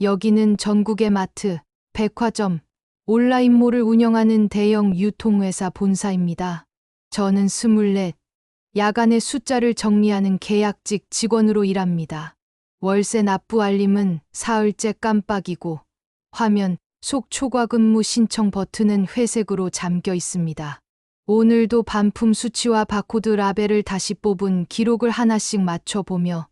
여기는 전국의 마트, 백화점, 온라인몰을 운영하는 대형 유통회사 본사입니다. 저는 24, 야간에 숫자를 정리하는 계약직 직원으로 일합니다. 월세 납부 알림은 사흘째 깜빡이고 화면 속 초과 근무 신청 버튼은 회색으로 잠겨 있습니다. 오늘도 반품 수치와 바코드 라벨을 다시 뽑은 기록을 하나씩 맞춰보며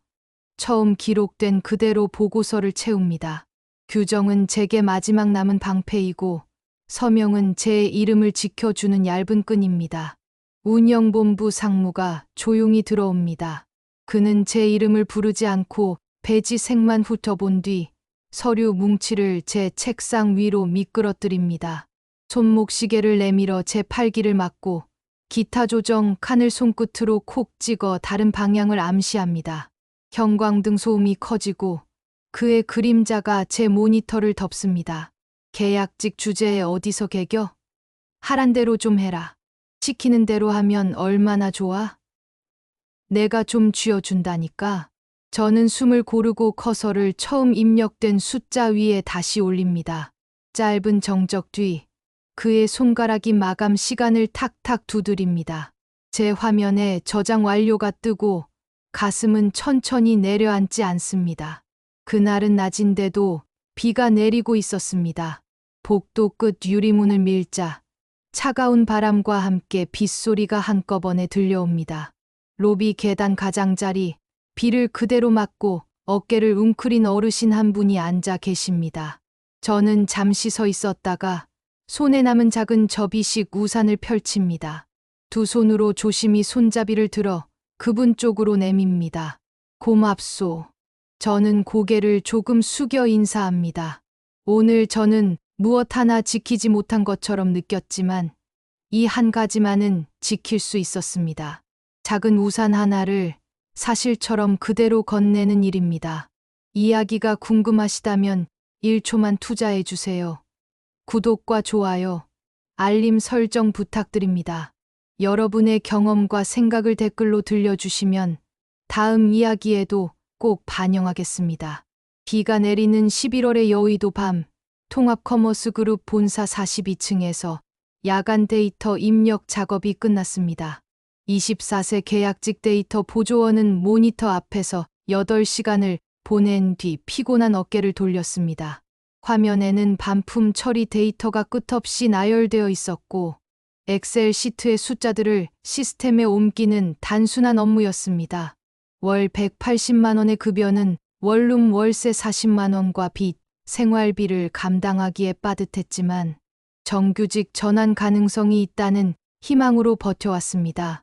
처음 기록된 그대로 보고서를 채웁니다. 규정은 제게 마지막 남은 방패이고 서명은 제 이름을 지켜주는 얇은 끈입니다. 운영본부 상무가 조용히 들어옵니다. 그는 제 이름을 부르지 않고 배지색만 훑어본 뒤 서류 뭉치를 제 책상 위로 미끄러뜨립니다. 손목시계를 내밀어 제 팔기를 막고 기타 조정 칸을 손끝으로 콕 찍어 다른 방향을 암시합니다. 형광등 소음이 커지고 그의 그림자가 제 모니터를 덮습니다. 계약직 주제에 어디서 개겨? 하란 대로 좀 해라. 시키는 대로 하면 얼마나 좋아? 내가 좀 쥐어준다니까. 저는 숨을 고르고 커서를 처음 입력된 숫자 위에 다시 올립니다. 짧은 정적 뒤 그의 손가락이 마감 시간을 탁탁 두드립니다. 제 화면에 저장 완료가 뜨고 가슴은 천천히 내려앉지 않습니다. 그날은 낮인데도 비가 내리고 있었습니다. 복도 끝 유리문을 밀자 차가운 바람과 함께 빗소리가 한꺼번에 들려옵니다. 로비 계단 가장자리, 비를 그대로 맞고 어깨를 웅크린 어르신 한 분이 앉아 계십니다. 저는 잠시 서 있었다가 손에 남은 작은 접이식 우산을 펼칩니다. 두 손으로 조심히 손잡이를 들어 그분 쪽으로 내밉니다. 고맙소. 저는 고개를 조금 숙여 인사합니다. 오늘 저는 무엇 하나 지키지 못한 것처럼 느꼈지만 이 한 가지만은 지킬 수 있었습니다. 작은 우산 하나를 사실처럼 그대로 건네는 일입니다. 이야기가 궁금하시다면 1초만 투자해 주세요. 구독과 좋아요, 알림 설정 부탁드립니다. 여러분의 경험과 생각을 댓글로 들려주시면 다음 이야기에도 꼭 반영하겠습니다. 비가 내리는 11월의 여의도 밤, 통합커머스그룹 본사 42층에서 야간 데이터 입력 작업이 끝났습니다. 24세 계약직 데이터 보조원은 모니터 앞에서 8시간을 보낸 뒤 피곤한 어깨를 돌렸습니다. 화면에는 반품 처리 데이터가 끝없이 나열되어 있었고 엑셀 시트의 숫자들을 시스템에 옮기는 단순한 업무였습니다. 월 180만 원의 급여는 원룸 월세 40만 원과 빚, 생활비를 감당하기에 빠듯했지만 정규직 전환 가능성이 있다는 희망으로 버텨왔습니다.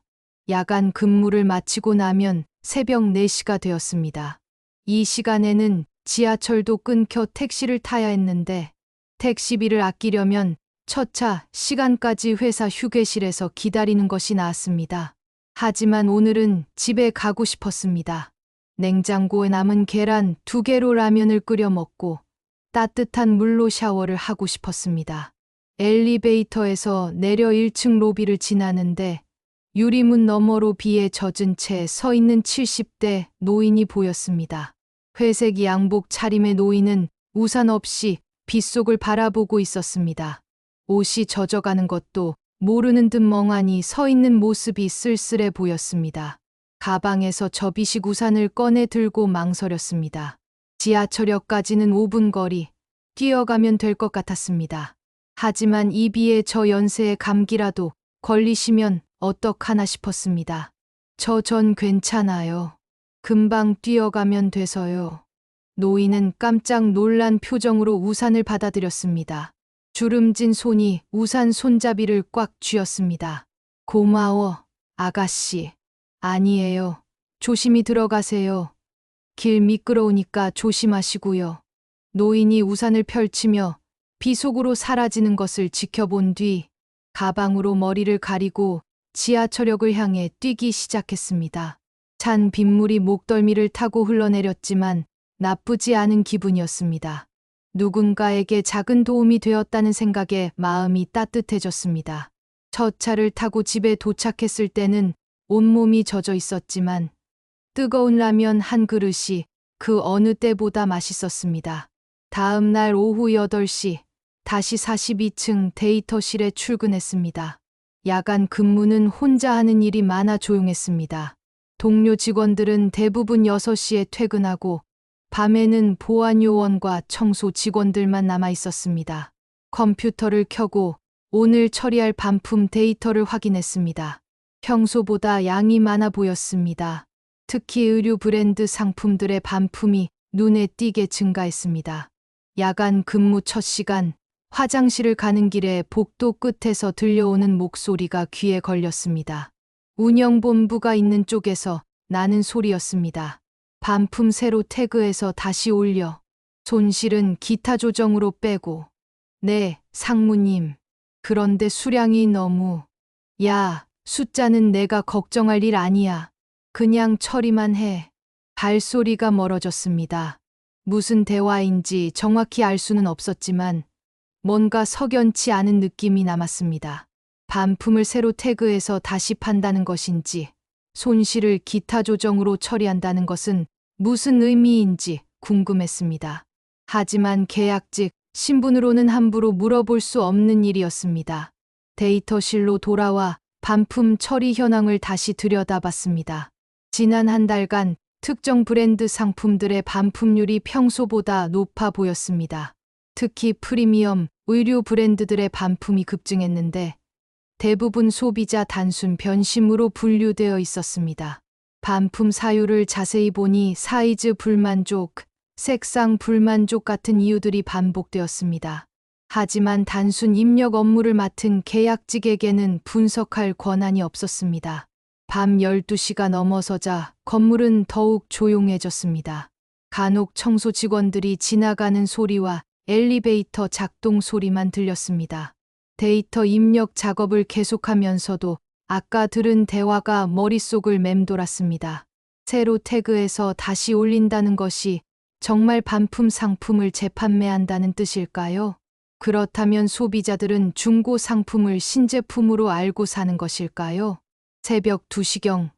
야간 근무를 마치고 나면 새벽 4시가 되었습니다. 이 시간에는 지하철도 끊겨 택시를 타야 했는데 택시비를 아끼려면 첫 차 시간까지 회사 휴게실에서 기다리는 것이 나았습니다. 하지만 오늘은 집에 가고 싶었습니다. 냉장고에 남은 계란 2개로 라면을 끓여 먹고 따뜻한 물로 샤워를 하고 싶었습니다. 엘리베이터에서 내려 1층 로비를 지나는데 유리문 너머로 비에 젖은 채 서 있는 70대 노인이 보였습니다. 회색 양복 차림의 노인은 우산 없이 빗속을 바라보고 있었습니다. 옷이 젖어가는 것도 모르는 듯 멍하니 서 있는 모습이 쓸쓸해 보였습니다. 가방에서 접이식 우산을 꺼내 들고 망설였습니다. 지하철역까지는 5분 거리, 뛰어가면 될 것 같았습니다. 하지만 이 비에 저 연세에 감기라도 걸리시면 어떡하나 싶었습니다. 전 괜찮아요. 금방 뛰어가면 돼서요. 노인은 깜짝 놀란 표정으로 우산을 받아들였습니다. 주름진 손이 우산 손잡이를 꽉 쥐었습니다. 고마워, 아가씨. 아니에요. 조심히 들어가세요. 길 미끄러우니까 조심하시고요. 노인이 우산을 펼치며 비 속으로 사라지는 것을 지켜본 뒤 가방으로 머리를 가리고 지하철역을 향해 뛰기 시작했습니다. 찬 빗물이 목덜미를 타고 흘러내렸지만 나쁘지 않은 기분이었습니다. 누군가에게 작은 도움이 되었다는 생각에 마음이 따뜻해졌습니다. 첫 차를 타고 집에 도착했을 때는 온몸이 젖어 있었지만 뜨거운 라면 한 그릇이 그 어느 때보다 맛있었습니다. 다음 날 오후 8시 다시 42층 데이터실에 출근했습니다. 야간 근무는 혼자 하는 일이 많아 조용했습니다. 동료 직원들은 대부분 6시에 퇴근하고 밤에는 보안 요원과 청소 직원들만 남아 있었습니다. 컴퓨터를 켜고 오늘 처리할 반품 데이터를 확인했습니다. 평소보다 양이 많아 보였습니다. 특히 의류 브랜드 상품들의 반품이 눈에 띄게 증가했습니다. 야간 근무 첫 시간, 화장실을 가는 길에 복도 끝에서 들려오는 목소리가 귀에 걸렸습니다. 운영본부가 있는 쪽에서 나는 소리였습니다. 반품 새로 태그해서 다시 올려. 손실은 기타 조정으로 빼고. 네, 상무님. 그런데 수량이 너무. 야, 숫자는 내가 걱정할 일 아니야. 그냥 처리만 해. 발소리가 멀어졌습니다. 무슨 대화인지 정확히 알 수는 없었지만 뭔가 석연치 않은 느낌이 남았습니다. 반품을 새로 태그해서 다시 판다는 것인지, 손실을 기타 조정으로 처리한다는 것은 무슨 의미인지 궁금했습니다. 하지만 계약직, 신분으로는 함부로 물어볼 수 없는 일이었습니다. 데이터실로 돌아와 반품 처리 현황을 다시 들여다봤습니다. 지난 한 달간 특정 브랜드 상품들의 반품률이 평소보다 높아 보였습니다. 특히 프리미엄 의류 브랜드들의 반품이 급증했는데 대부분 소비자 단순 변심으로 분류되어 있었습니다. 반품 사유를 자세히 보니 사이즈 불만족, 색상 불만족 같은 이유들이 반복되었습니다. 하지만 단순 입력 업무를 맡은 계약직에게는 분석할 권한이 없었습니다. 밤 12시가 넘어서자 건물은 더욱 조용해졌습니다. 간혹 청소 직원들이 지나가는 소리와 엘리베이터 작동 소리만 들렸습니다. 데이터 입력 작업을 계속하면서도 아까 들은 대화가 머릿속을 맴돌았습니다. 새로 태그해서 다시 올린다는 것이 정말 반품 상품을 재판매한다는 뜻일까요? 그렇다면 소비자들은 중고 상품을 신제품으로 알고 사는 것일까요? 새벽 2시경,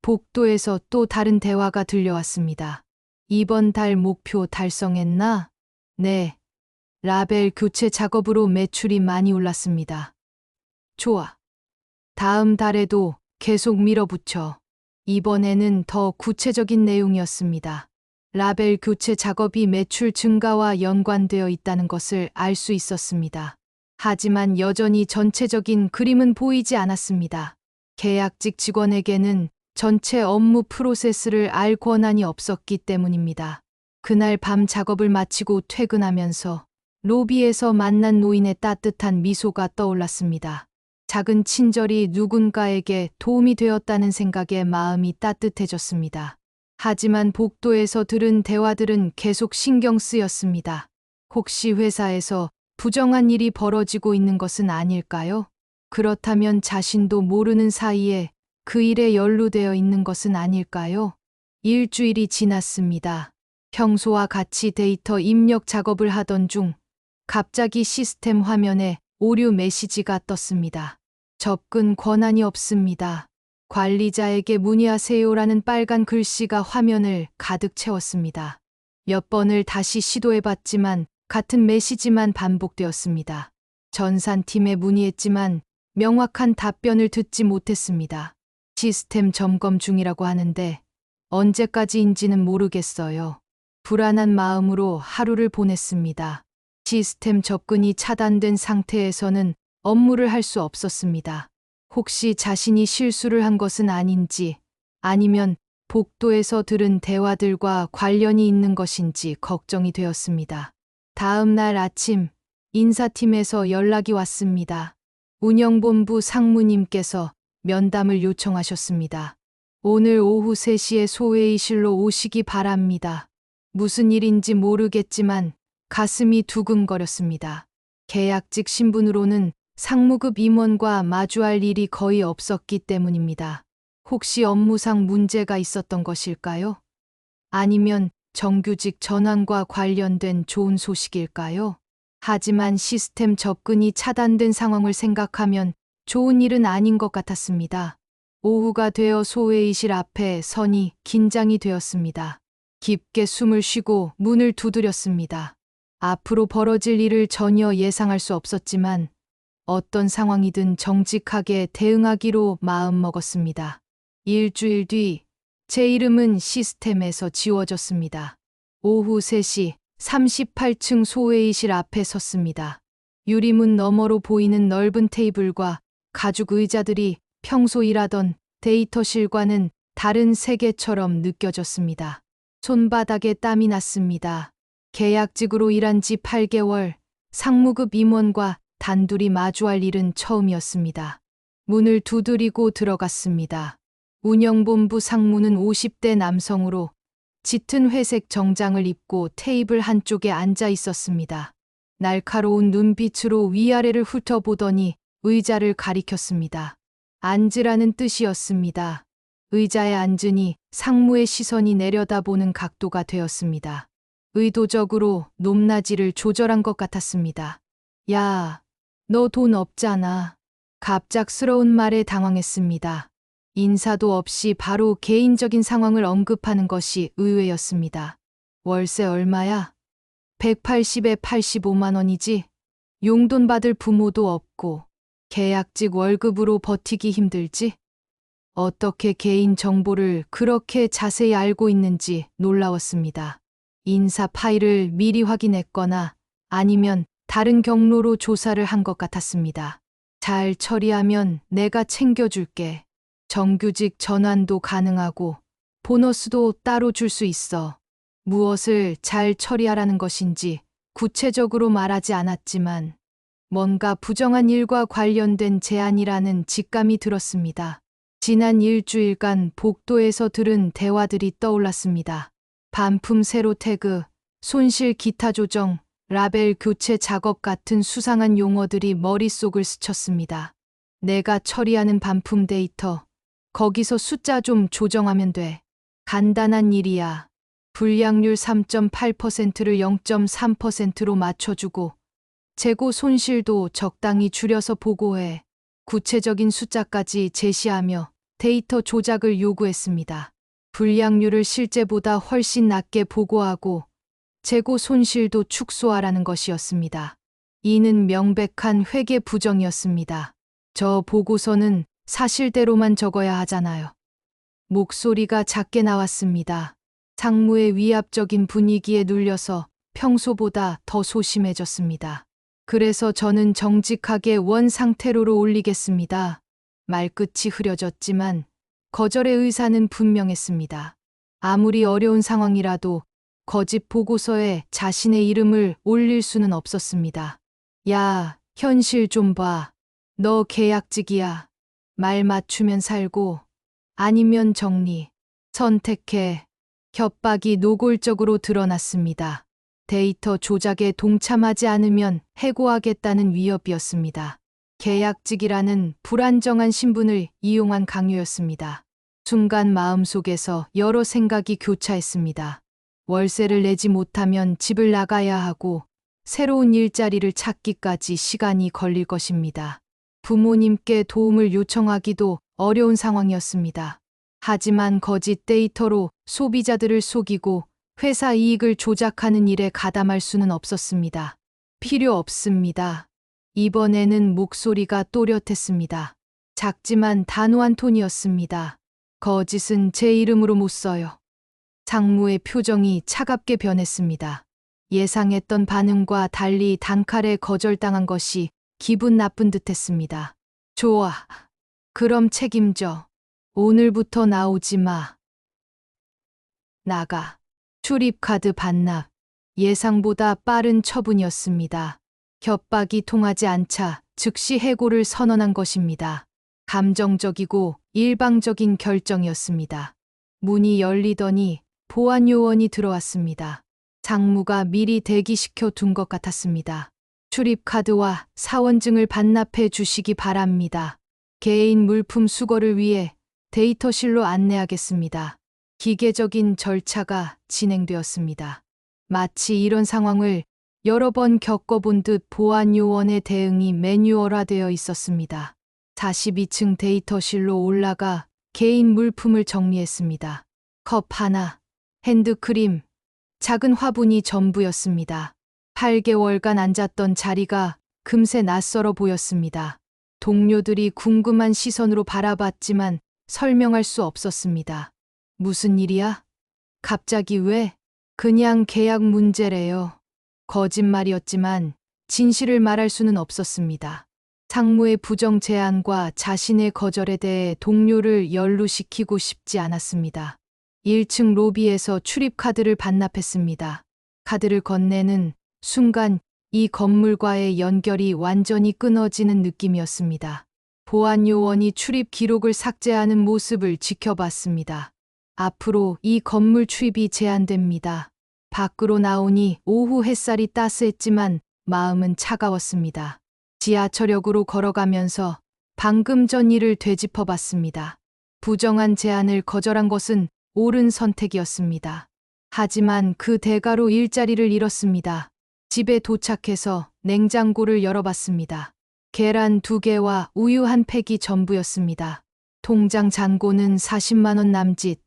복도에서 또 다른 대화가 들려왔습니다. 이번 달 목표 달성했나? 네. 라벨 교체 작업으로 매출이 많이 올랐습니다. 좋아. 다음 달에도 계속 밀어붙여. 이번에는 더 구체적인 내용이었습니다. 라벨 교체 작업이 매출 증가와 연관되어 있다는 것을 알 수 있었습니다. 하지만 여전히 전체적인 그림은 보이지 않았습니다. 계약직 직원에게는 전체 업무 프로세스를 알 권한이 없었기 때문입니다. 그날 밤 작업을 마치고 퇴근하면서 로비에서 만난 노인의 따뜻한 미소가 떠올랐습니다. 작은 친절이 누군가에게 도움이 되었다는 생각에 마음이 따뜻해졌습니다. 하지만 복도에서 들은 대화들은 계속 신경 쓰였습니다. 혹시 회사에서 부정한 일이 벌어지고 있는 것은 아닐까요? 그렇다면 자신도 모르는 사이에 그 일에 연루되어 있는 것은 아닐까요? 일주일이 지났습니다. 평소와 같이 데이터 입력 작업을 하던 중 갑자기 시스템 화면에 오류 메시지가 떴습니다. 접근 권한이 없습니다. 관리자에게 문의하세요라는 빨간 글씨가 화면을 가득 채웠습니다. 몇 번을 다시 시도해봤지만 같은 메시지만 반복되었습니다. 전산팀에 문의했지만 명확한 답변을 듣지 못했습니다. 시스템 점검 중이라고 하는데 언제까지인지는 모르겠어요. 불안한 마음으로 하루를 보냈습니다. 시스템 접근이 차단된 상태에서는 업무를 할 수 없었습니다. 혹시 자신이 실수를 한 것은 아닌지 아니면 복도에서 들은 대화들과 관련이 있는 것인지 걱정이 되었습니다. 다음 날 아침 인사팀에서 연락이 왔습니다. 운영본부 상무님께서 면담을 요청하셨습니다. 오늘 오후 3시에 소회의실로 오시기 바랍니다. 무슨 일인지 모르겠지만 가슴이 두근거렸습니다. 계약직 신분으로는 상무급 임원과 마주할 일이 거의 없었기 때문입니다. 혹시 업무상 문제가 있었던 것일까요? 아니면 정규직 전환과 관련된 좋은 소식일까요? 하지만 시스템 접근이 차단된 상황을 생각하면 좋은 일은 아닌 것 같았습니다. 오후가 되어 소회의실 앞에 서니 긴장이 되었습니다. 깊게 숨을 쉬고 문을 두드렸습니다. 앞으로 벌어질 일을 전혀 예상할 수 없었지만 어떤 상황이든 정직하게 대응하기로 마음먹었습니다. 일주일 뒤 제 이름은 시스템에서 지워졌습니다. 오후 3시 38층 소회의실 앞에 섰습니다. 유리문 너머로 보이는 넓은 테이블과 가죽 의자들이 평소 일하던 데이터실과는 다른 세계처럼 느껴졌습니다. 손바닥에 땀이 났습니다. 계약직으로 일한 지 8개월, 상무급 임원과 단둘이 마주할 일은 처음이었습니다. 문을 두드리고 들어갔습니다. 운영본부 상무는 50대 남성으로 짙은 회색 정장을 입고 테이블 한쪽에 앉아 있었습니다. 날카로운 눈빛으로 위아래를 훑어보더니 의자를 가리켰습니다. 앉으라는 뜻이었습니다. 의자에 앉으니 상무의 시선이 내려다보는 각도가 되었습니다. 의도적으로 높낮이를 조절한 것 같았습니다. 야, 너 돈 없잖아. 갑작스러운 말에 당황했습니다. 인사도 없이 바로 개인적인 상황을 언급하는 것이 의외였습니다. 월세 얼마야? 180에 85만 원이지? 용돈 받을 부모도 없고 계약직 월급으로 버티기 힘들지? 어떻게 개인 정보를 그렇게 자세히 알고 있는지 놀라웠습니다. 인사 파일을 미리 확인했거나 아니면 다른 경로로 조사를 한 것 같았습니다. 잘 처리하면 내가 챙겨줄게. 정규직 전환도 가능하고 보너스도 따로 줄 수 있어. 무엇을 잘 처리하라는 것인지 구체적으로 말하지 않았지만 뭔가 부정한 일과 관련된 제안이라는 직감이 들었습니다. 지난 일주일간 복도에서 들은 대화들이 떠올랐습니다. 반품 세로 태그, 손실 기타 조정, 라벨 교체 작업 같은 수상한 용어들이 머릿속을 스쳤습니다. 내가 처리하는 반품 데이터, 거기서 숫자 좀 조정하면 돼. 간단한 일이야. 불량률 3.8%를 0.3%로 맞춰주고 재고 손실도 적당히 줄여서 보고해. 구체적인 숫자까지 제시하며 데이터 조작을 요구했습니다. 불량률을 실제보다 훨씬 낮게 보고하고 재고 손실도 축소하라는 것이었습니다. 이는 명백한 회계 부정이었습니다. 저 보고서는 사실대로만 적어야 하잖아요. 목소리가 작게 나왔습니다. 상무의 위압적인 분위기에 눌려서 평소보다 더 소심해졌습니다. 그래서 저는 정직하게 원 상태로로 올리겠습니다. 말끝이 흐려졌지만 거절의 의사는 분명했습니다. 아무리 어려운 상황이라도 거짓 보고서에 자신의 이름을 올릴 수는 없었습니다. 야, 현실 좀 봐. 너 계약직이야. 말 맞추면 살고 아니면 정리. 선택해. 협박이 노골적으로 드러났습니다. 데이터 조작에 동참하지 않으면 해고하겠다는 위협이었습니다. 계약직이라는 불안정한 신분을 이용한 강요였습니다. 순간 마음속에서 여러 생각이 교차했습니다. 월세를 내지 못하면 집을 나가야 하고 새로운 일자리를 찾기까지 시간이 걸릴 것입니다. 부모님께 도움을 요청하기도 어려운 상황이었습니다. 하지만 거짓 데이터로 소비자들을 속이고 회사 이익을 조작하는 일에 가담할 수는 없었습니다. 필요 없습니다. 이번에는 목소리가 또렷했습니다. 작지만 단호한 톤이었습니다. 거짓은 제 이름으로 못 써요. 상무의 표정이 차갑게 변했습니다. 예상했던 반응과 달리 단칼에 거절당한 것이 기분 나쁜 듯했습니다. 좋아. 그럼 책임져. 오늘부터 나오지 마. 나가. 출입카드 반납. 예상보다 빠른 처분이었습니다. 협박이 통하지 않자 즉시 해고를 선언한 것입니다. 감정적이고 일방적인 결정이었습니다. 문이 열리더니 보안 요원이 들어왔습니다. 상무가 미리 대기시켜 둔 것 같았습니다. 출입카드와 사원증을 반납해 주시기 바랍니다. 개인 물품 수거를 위해 데이터실로 안내하겠습니다. 기계적인 절차가 진행되었습니다. 마치 이런 상황을 여러 번 겪어본 듯 보안 요원의 대응이 매뉴얼화되어 있었습니다. 42층 데이터실로 올라가 개인 물품을 정리했습니다. 컵 하나, 핸드크림, 작은 화분이 전부였습니다. 8개월간 앉았던 자리가 금세 낯설어 보였습니다. 동료들이 궁금한 시선으로 바라봤지만 설명할 수 없었습니다. 무슨 일이야? 갑자기 왜? 그냥 계약 문제래요. 거짓말이었지만 진실을 말할 수는 없었습니다. 상무의 부정 제안과 자신의 거절에 대해 동료를 연루시키고 싶지 않았습니다. 1층 로비에서 출입카드를 반납했습니다. 카드를 건네는 순간 이 건물과의 연결이 완전히 끊어지는 느낌이었습니다. 보안 요원이 출입 기록을 삭제하는 모습을 지켜봤습니다. 앞으로 이 건물 출입이 제한됩니다. 밖으로 나오니 오후 햇살이 따스했지만 마음은 차가웠습니다. 지하철역으로 걸어가면서 방금 전 일을 되짚어봤습니다. 부정한 제안을 거절한 것은 옳은 선택이었습니다. 하지만 그 대가로 일자리를 잃었습니다. 집에 도착해서 냉장고를 열어봤습니다. 계란 2개와 우유 1팩이 전부였습니다. 통장 잔고는 40만 원 남짓.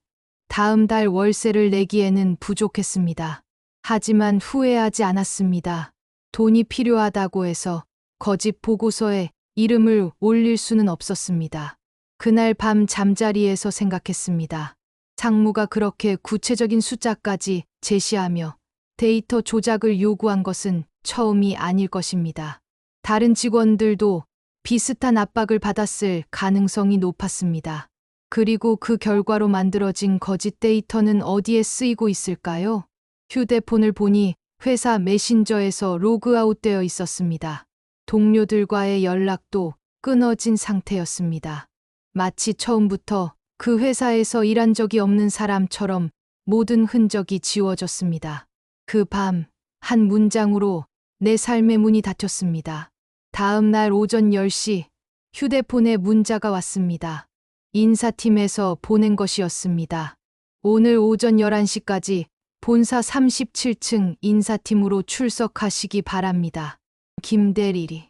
다음 달 월세를 내기에는 부족했습니다. 하지만 후회하지 않았습니다. 돈이 필요하다고 해서 거짓 보고서에 이름을 올릴 수는 없었습니다. 그날 밤 잠자리에서 생각했습니다. 상무가 그렇게 구체적인 숫자까지 제시하며 데이터 조작을 요구한 것은 처음이 아닐 것입니다. 다른 직원들도 비슷한 압박을 받았을 가능성이 높았습니다. 그리고 그 결과로 만들어진 거짓 데이터는 어디에 쓰이고 있을까요? 휴대폰을 보니 회사 메신저에서 로그아웃되어 있었습니다. 동료들과의 연락도 끊어진 상태였습니다. 마치 처음부터 그 회사에서 일한 적이 없는 사람처럼 모든 흔적이 지워졌습니다. 그 밤, 한 문장으로 내 삶의 문이 닫혔습니다. 다음 날 오전 10시, 휴대폰에 문자가 왔습니다. 인사팀에서 보낸 것이었습니다. 오늘 오전 11시까지 본사 37층 인사팀으로 출석하시기 바랍니다. 김대리.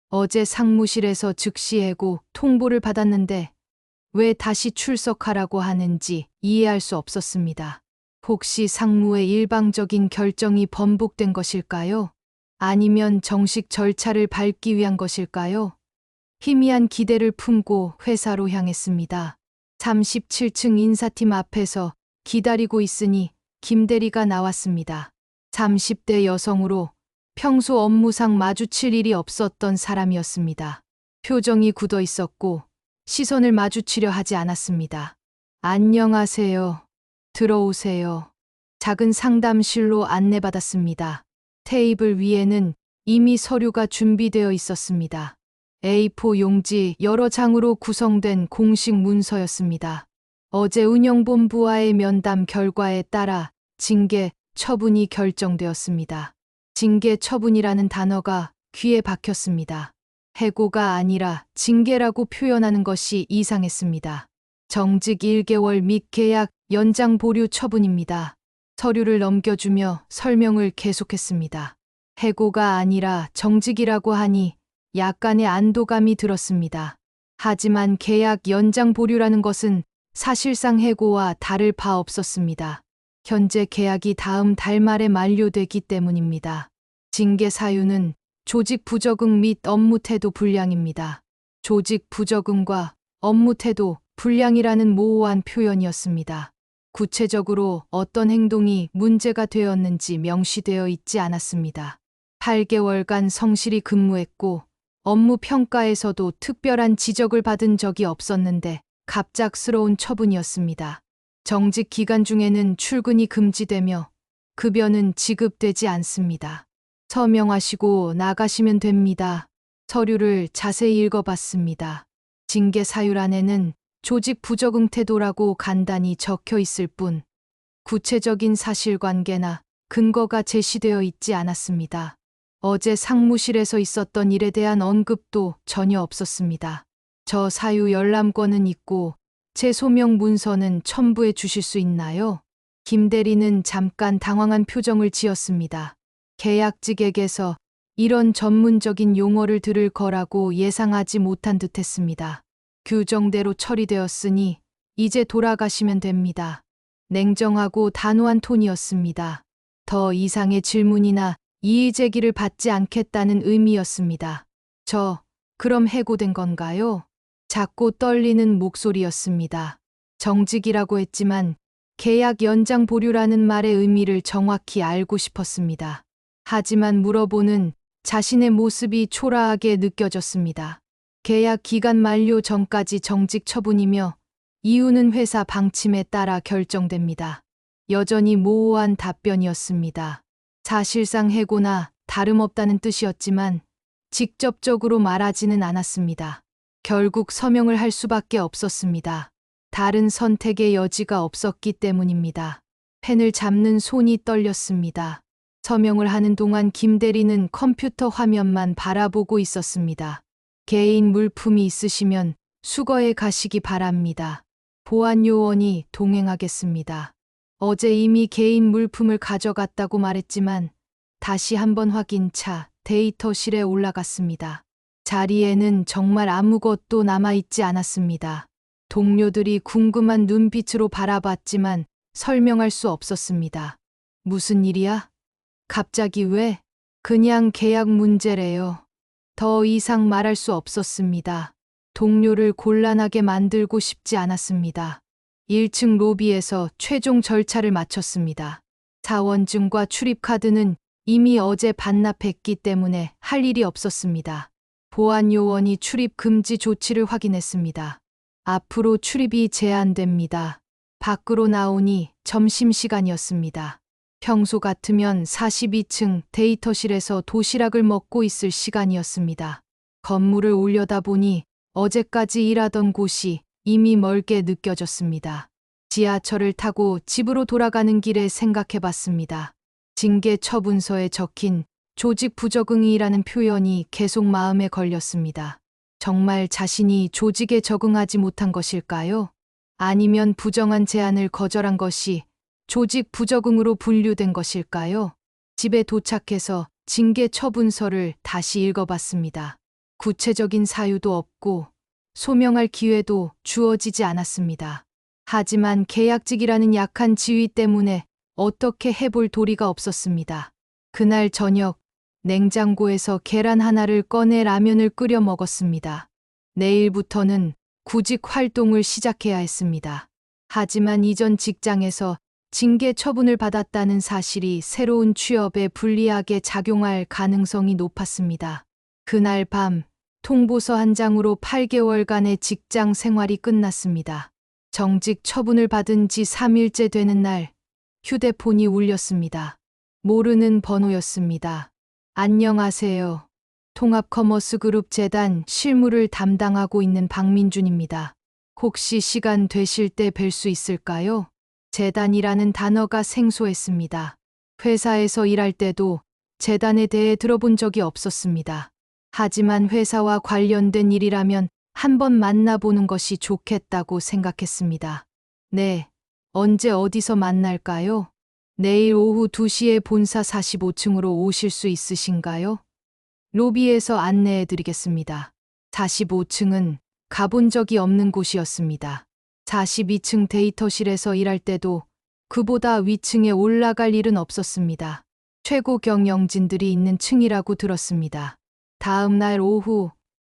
어제 상무실에서 즉시 해고 통보를 받았는데 왜 다시 출석하라고 하는지 이해할 수 없었습니다. 혹시 상무의 일방적인 결정이 번복된 것일까요? 아니면 정식 절차를 밟기 위한 것일까요? 희미한 기대를 품고 회사로 향했습니다. 37층 인사팀 앞에서 기다리고 있으니 김대리가 나왔습니다. 30대 여성으로 평소 업무상 마주칠 일이 없었던 사람이었습니다. 표정이 굳어 있었고 시선을 마주치려 하지 않았습니다. 안녕하세요. 들어오세요. 작은 상담실로 안내받았습니다. 테이블 위에는 이미 서류가 준비되어 있었습니다. A4 용지 여러 장으로 구성된 공식 문서였습니다. 어제 운영본부와의 면담 결과에 따라 징계 처분이 결정되었습니다. 징계 처분이라는 단어가 귀에 박혔습니다. 해고가 아니라 징계라고 표현하는 것이 이상했습니다. 정직 1개월 및 계약 연장 보류 처분입니다. 서류를 넘겨주며 설명을 계속했습니다. 해고가 아니라 정직이라고 하니 약간의 안도감이 들었습니다. 하지만 계약 연장 보류라는 것은 사실상 해고와 다를 바 없었습니다. 현재 계약이 다음 달 말에 만료되기 때문입니다. 징계 사유는 조직 부적응 및 업무 태도 불량입니다. 조직 부적응과 업무 태도 불량이라는 모호한 표현이었습니다. 구체적으로 어떤 행동이 문제가 되었는지 명시되어 있지 않았습니다. 8개월간 성실히 근무했고 업무 평가에서도 특별한 지적을 받은 적이 없었는데 갑작스러운 처분이었습니다. 정직 기간 중에는 출근이 금지되며 급여는 지급되지 않습니다. 서명하시고 나가시면 됩니다. 서류를 자세히 읽어봤습니다. 징계 사유란에는 조직 부적응 태도라고 간단히 적혀 있을 뿐 구체적인 사실관계나 근거가 제시되어 있지 않았습니다. 어제 상무실에서 있었던 일에 대한 언급도 전혀 없었습니다. 저 사유 열람권은 있고 제 소명 문서는 첨부해 주실 수 있나요? 김 대리는 잠깐 당황한 표정을 지었습니다. 계약직에게서 이런 전문적인 용어를 들을 거라고 예상하지 못한 듯했습니다. 규정대로 처리되었으니 이제 돌아가시면 됩니다. 냉정하고 단호한 톤이었습니다. 더 이상의 질문이나 이의 제기를 받지 않겠다는 의미였습니다. 그럼 해고된 건가요? 작고 떨리는 목소리였습니다. 정직이라고 했지만 계약 연장 보류라는 말의 의미를 정확히 알고 싶었습니다. 하지만 물어보는 자신의 모습이 초라하게 느껴졌습니다. 계약 기간 만료 전까지 정직 처분이며 이유는 회사 방침에 따라 결정됩니다. 여전히 모호한 답변이었습니다. 사실상 해고나 다름없다는 뜻이었지만 직접적으로 말하지는 않았습니다. 결국 서명을 할 수밖에 없었습니다. 다른 선택의 여지가 없었기 때문입니다. 펜을 잡는 손이 떨렸습니다. 서명을 하는 동안 김 대리는 컴퓨터 화면만 바라보고 있었습니다. 개인 물품이 있으시면 수거해 가시기 바랍니다. 보안 요원이 동행하겠습니다. 어제 이미 개인 물품을 가져갔다고 말했지만 다시 한번 확인차 데이터실에 올라갔습니다. 자리에는 정말 아무것도 남아있지 않았습니다. 동료들이 궁금한 눈빛으로 바라봤지만 설명할 수 없었습니다. 무슨 일이야? 갑자기 왜? 그냥 계약 문제래요. 더 이상 말할 수 없었습니다. 동료를 곤란하게 만들고 싶지 않았습니다. 1층 로비에서 최종 절차를 마쳤습니다. 사원증과 출입카드는 이미 어제 반납했기 때문에 할 일이 없었습니다. 보안 요원이 출입 금지 조치를 확인했습니다. 앞으로 출입이 제한됩니다. 밖으로 나오니 점심시간이었습니다. 평소 같으면 42층 데이터실에서 도시락을 먹고 있을 시간이었습니다. 건물을 올려다보니 어제까지 일하던 곳이 이미 멀게 느껴졌습니다. 지하철을 타고 집으로 돌아가는 길에 생각해봤습니다. 징계 처분서에 적힌 조직 부적응이라는 표현이 계속 마음에 걸렸습니다. 정말 자신이 조직에 적응하지 못한 것일까요? 아니면 부정한 제안을 거절한 것이 조직 부적응으로 분류된 것일까요? 집에 도착해서 징계 처분서를 다시 읽어봤습니다. 구체적인 사유도 없고 소명할 기회도 주어지지 않았습니다. 하지만 계약직이라는 약한 지위 때문에 어떻게 해볼 도리가 없었습니다. 그날 저녁 냉장고에서 계란 하나를 꺼내 라면을 끓여 먹었습니다. 내일부터는 구직 활동을 시작해야 했습니다. 하지만 이전 직장에서 징계 처분을 받았다는 사실이 새로운 취업에 불리하게 작용할 가능성이 높았습니다. 그날 밤 통보서 한 장으로 8개월간의 직장 생활이 끝났습니다. 정직 처분을 받은 지 3일째 되는 날 휴대폰이 울렸습니다. 모르는 번호였습니다. 안녕하세요. 통합커머스그룹 재단 실무를 담당하고 있는 박민준입니다. 혹시 시간 되실 때 뵐 수 있을까요? 재단이라는 단어가 생소했습니다. 회사에서 일할 때도 재단에 대해 들어본 적이 없었습니다. 하지만 회사와 관련된 일이라면 한번 만나보는 것이 좋겠다고 생각했습니다. 네, 언제 어디서 만날까요? 내일 오후 2시에 본사 45층으로 오실 수 있으신가요? 로비에서 안내해드리겠습니다. 45층은 가본 적이 없는 곳이었습니다. 42층 데이터실에서 일할 때도 그보다 위층에 올라갈 일은 없었습니다. 최고 경영진들이 있는 층이라고 들었습니다. 다음 날 오후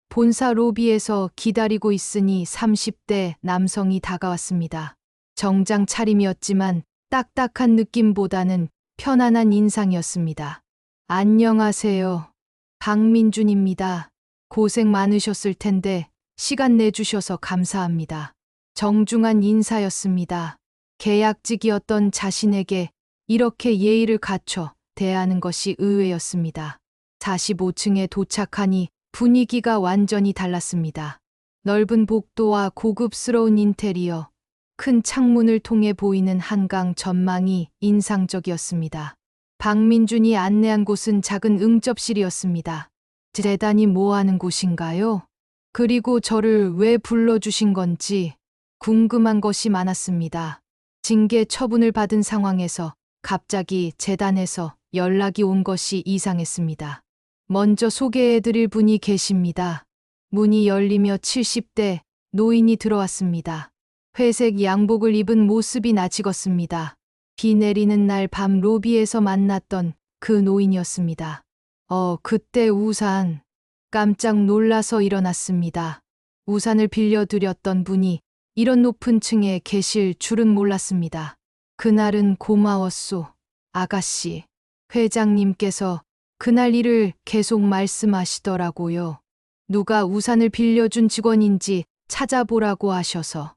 본사 로비에서 기다리고 있으니 30대 남성이 다가왔습니다. 정장 차림이었지만 딱딱한 느낌보다는 편안한 인상이었습니다. 안녕하세요. 박민준입니다. 고생 많으셨을 텐데 시간 내주셔서 감사합니다. 정중한 인사였습니다. 계약직이었던 자신에게 이렇게 예의를 갖춰 대하는 것이 의외였습니다. 45층에 도착하니 분위기가 완전히 달랐습니다. 넓은 복도와 고급스러운 인테리어, 큰 창문을 통해 보이는 한강 전망이 인상적이었습니다. 박민준이 안내한 곳은 작은 응접실이었습니다. 재단이 뭐 하는 곳인가요? 그리고 저를 왜 불러주신 건지 궁금한 것이 많았습니다. 징계 처분을 받은 상황에서 갑자기 재단에서 연락이 온 것이 이상했습니다. 먼저 소개해드릴 분이 계십니다. 문이 열리며 70대 노인이 들어왔습니다. 회색 양복을 입은 모습이 낯익었습니다. 비 내리는 날 밤 로비에서 만났던 그 노인이었습니다. 그때 우산. 깜짝 놀라서 일어났습니다. 우산을 빌려드렸던 분이 이런 높은 층에 계실 줄은 몰랐습니다. 그날은 고마웠소, 아가씨. 회장님께서 그날 일을 계속 말씀하시더라고요. 누가 우산을 빌려준 직원인지 찾아보라고 하셔서.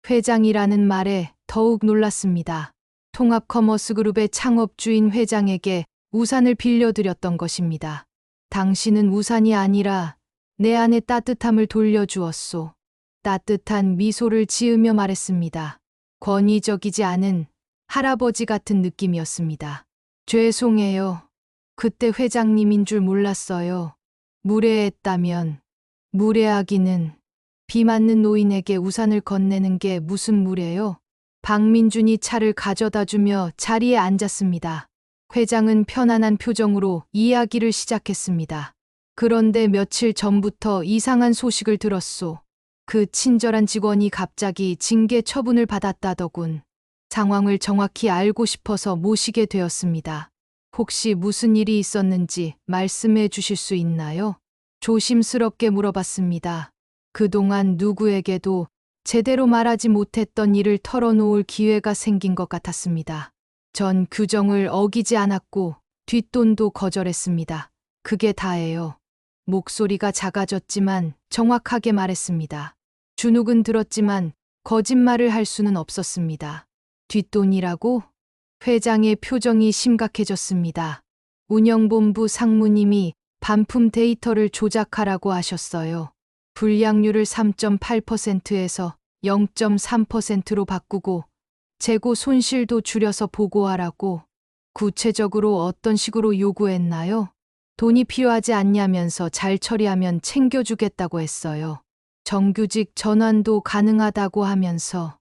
회장이라는 말에 더욱 놀랐습니다. 통합커머스그룹의 창업주인 회장에게 우산을 빌려드렸던 것입니다. 당신은 우산이 아니라 내 안의 따뜻함을 돌려주었소. 따뜻한 미소를 지으며 말했습니다. 권위적이지 않은 할아버지 같은 느낌이었습니다. 죄송해요. 그때 회장님인 줄 몰랐어요. 무례했다면. 무례하기는. 비 맞는 노인에게 우산을 건네는 게 무슨 무례요? 박민준이 차를 가져다 주며 자리에 앉았습니다. 회장은 편안한 표정으로 이야기를 시작했습니다. 그런데 며칠 전부터 이상한 소식을 들었소. 그 친절한 직원이 갑자기 징계 처분을 받았다더군. 상황을 정확히 알고 싶어서 모시게 되었습니다. 혹시 무슨 일이 있었는지 말씀해 주실 수 있나요? 조심스럽게 물어봤습니다. 그동안 누구에게도 제대로 말하지 못했던 일을 털어놓을 기회가 생긴 것 같았습니다. 전 규정을 어기지 않았고 뒷돈도 거절했습니다. 그게 다예요. 목소리가 작아졌지만 정확하게 말했습니다. 주눅은 들었지만 거짓말을 할 수는 없었습니다. 뒷돈이라고? 회장의 표정이 심각해졌습니다. 운영본부 상무님이 반품 데이터를 조작하라고 하셨어요. 불량률을 3.8%에서 0.3%로 바꾸고 재고 손실도 줄여서 보고하라고. 구체적으로 어떤 식으로 요구했나요? 돈이 필요하지 않냐면서 잘 처리하면 챙겨주겠다고 했어요. 정규직 전환도 가능하다고 하면서.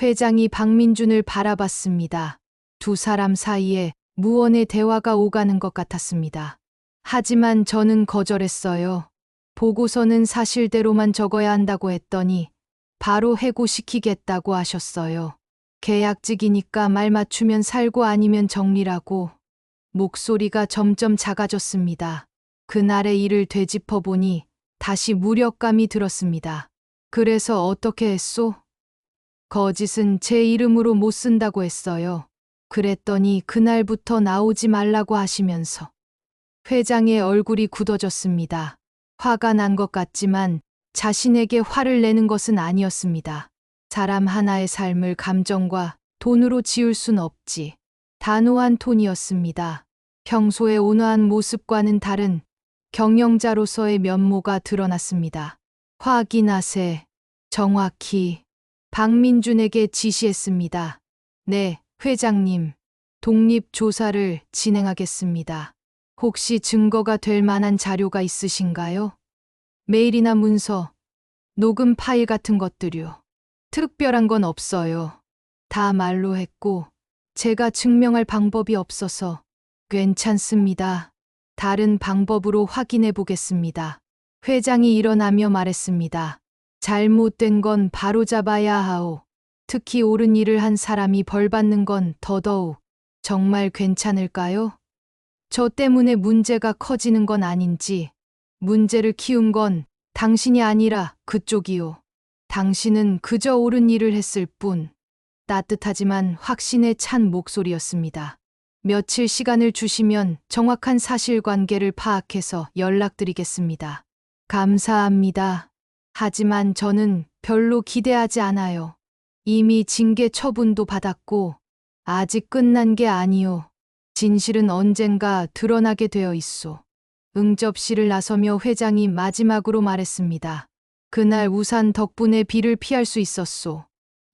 회장이 박민준을 바라봤습니다. 두 사람 사이에 무언의 대화가 오가는 것 같았습니다. 하지만 저는 거절했어요. 보고서는 사실대로만 적어야 한다고 했더니 바로 해고시키겠다고 하셨어요. 계약직이니까 말 맞추면 살고 아니면 정리라고. 목소리가 점점 작아졌습니다. 그날의 일을 되짚어보니 다시 무력감이 들었습니다. 그래서 어떻게 했소? 거짓은 제 이름으로 못 쓴다고 했어요. 그랬더니 그날부터 나오지 말라고 하시면서. 회장의 얼굴이 굳어졌습니다. 화가 난 것 같지만 자신에게 화를 내는 것은 아니었습니다. 사람 하나의 삶을 감정과 돈으로 지을 순 없지. 단호한 톤이었습니다. 평소의 온화한 모습과는 다른 경영자로서의 면모가 드러났습니다. 확인하세. 정확히. 박민준에게 지시했습니다. 네, 회장님. 독립조사를 진행하겠습니다. 혹시 증거가 될 만한 자료가 있으신가요? 메일이나 문서, 녹음 파일 같은 것들요. 특별한 건 없어요. 다 말로 했고 제가 증명할 방법이 없어서. 괜찮습니다. 다른 방법으로 확인해 보겠습니다. 회장이 일어나며 말했습니다. 잘못된 건 바로잡아야 하오. 특히 옳은 일을 한 사람이 벌 받는 건 더더욱. 정말 괜찮을까요? 저 때문에 문제가 커지는 건 아닌지. 문제를 키운 건 당신이 아니라 그쪽이요. 당신은 그저 옳은 일을 했을 뿐. 따뜻하지만 확신에 찬 목소리였습니다. 며칠 시간을 주시면 정확한 사실관계를 파악해서 연락드리겠습니다. 감사합니다. 하지만 저는 별로 기대하지 않아요. 이미 징계 처분도 받았고 아직 끝난 게 아니오. 진실은 언젠가 드러나게 되어 있소. 응접실을 나서며 회장이 마지막으로 말했습니다. 그날 우산 덕분에 비를 피할 수 있었소.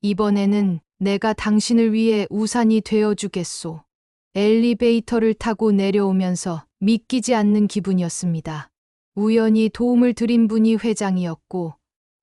이번에는 내가 당신을 위해 우산이 되어주겠소. 엘리베이터를 타고 내려오면서 믿기지 않는 기분이었습니다. 우연히 도움을 드린 분이 회장이었고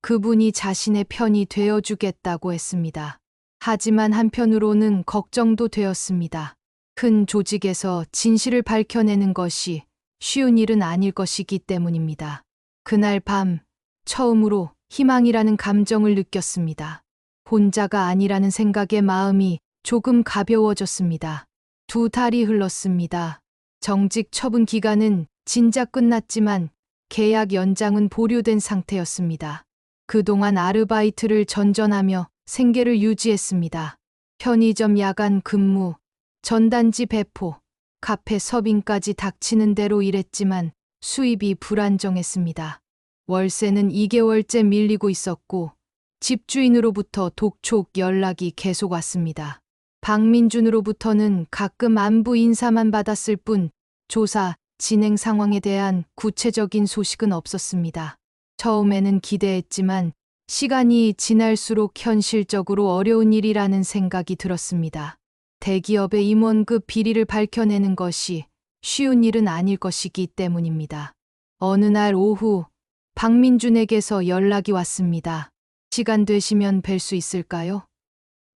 그분이 자신의 편이 되어주겠다고 했습니다. 하지만 한편으로는 걱정도 되었습니다. 큰 조직에서 진실을 밝혀내는 것이 쉬운 일은 아닐 것이기 때문입니다. 그날 밤 처음으로 희망이라는 감정을 느꼈습니다. 혼자가 아니라는 생각에 마음이 조금 가벼워졌습니다. 2달이 흘렀습니다. 정직 처분 기간은 진작 끝났지만 계약 연장은 보류된 상태였습니다. 그동안 아르바이트를 전전하며 생계를 유지했습니다. 편의점 야간 근무, 전단지 배포, 카페 서빙까지 닥치는 대로 일했지만 수입이 불안정했습니다. 월세는 2개월째 밀리고 있었고 집주인으로부터 독촉 연락이 계속 왔습니다. 박민준으로부터는 가끔 안부 인사만 받았을 뿐 조사 진행 상황에 대한 구체적인 소식은 없었습니다. 처음에는 기대했지만 시간이 지날수록 현실적으로 어려운 일이라는 생각이 들었습니다. 대기업의 임원급 비리를 밝혀내는 것이 쉬운 일은 아닐 것이기 때문입니다. 어느 날 오후 박민준에게서 연락이 왔습니다. 시간 되시면 뵐 수 있을까요?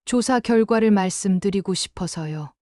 조사 결과를 말씀드리고 싶어서요.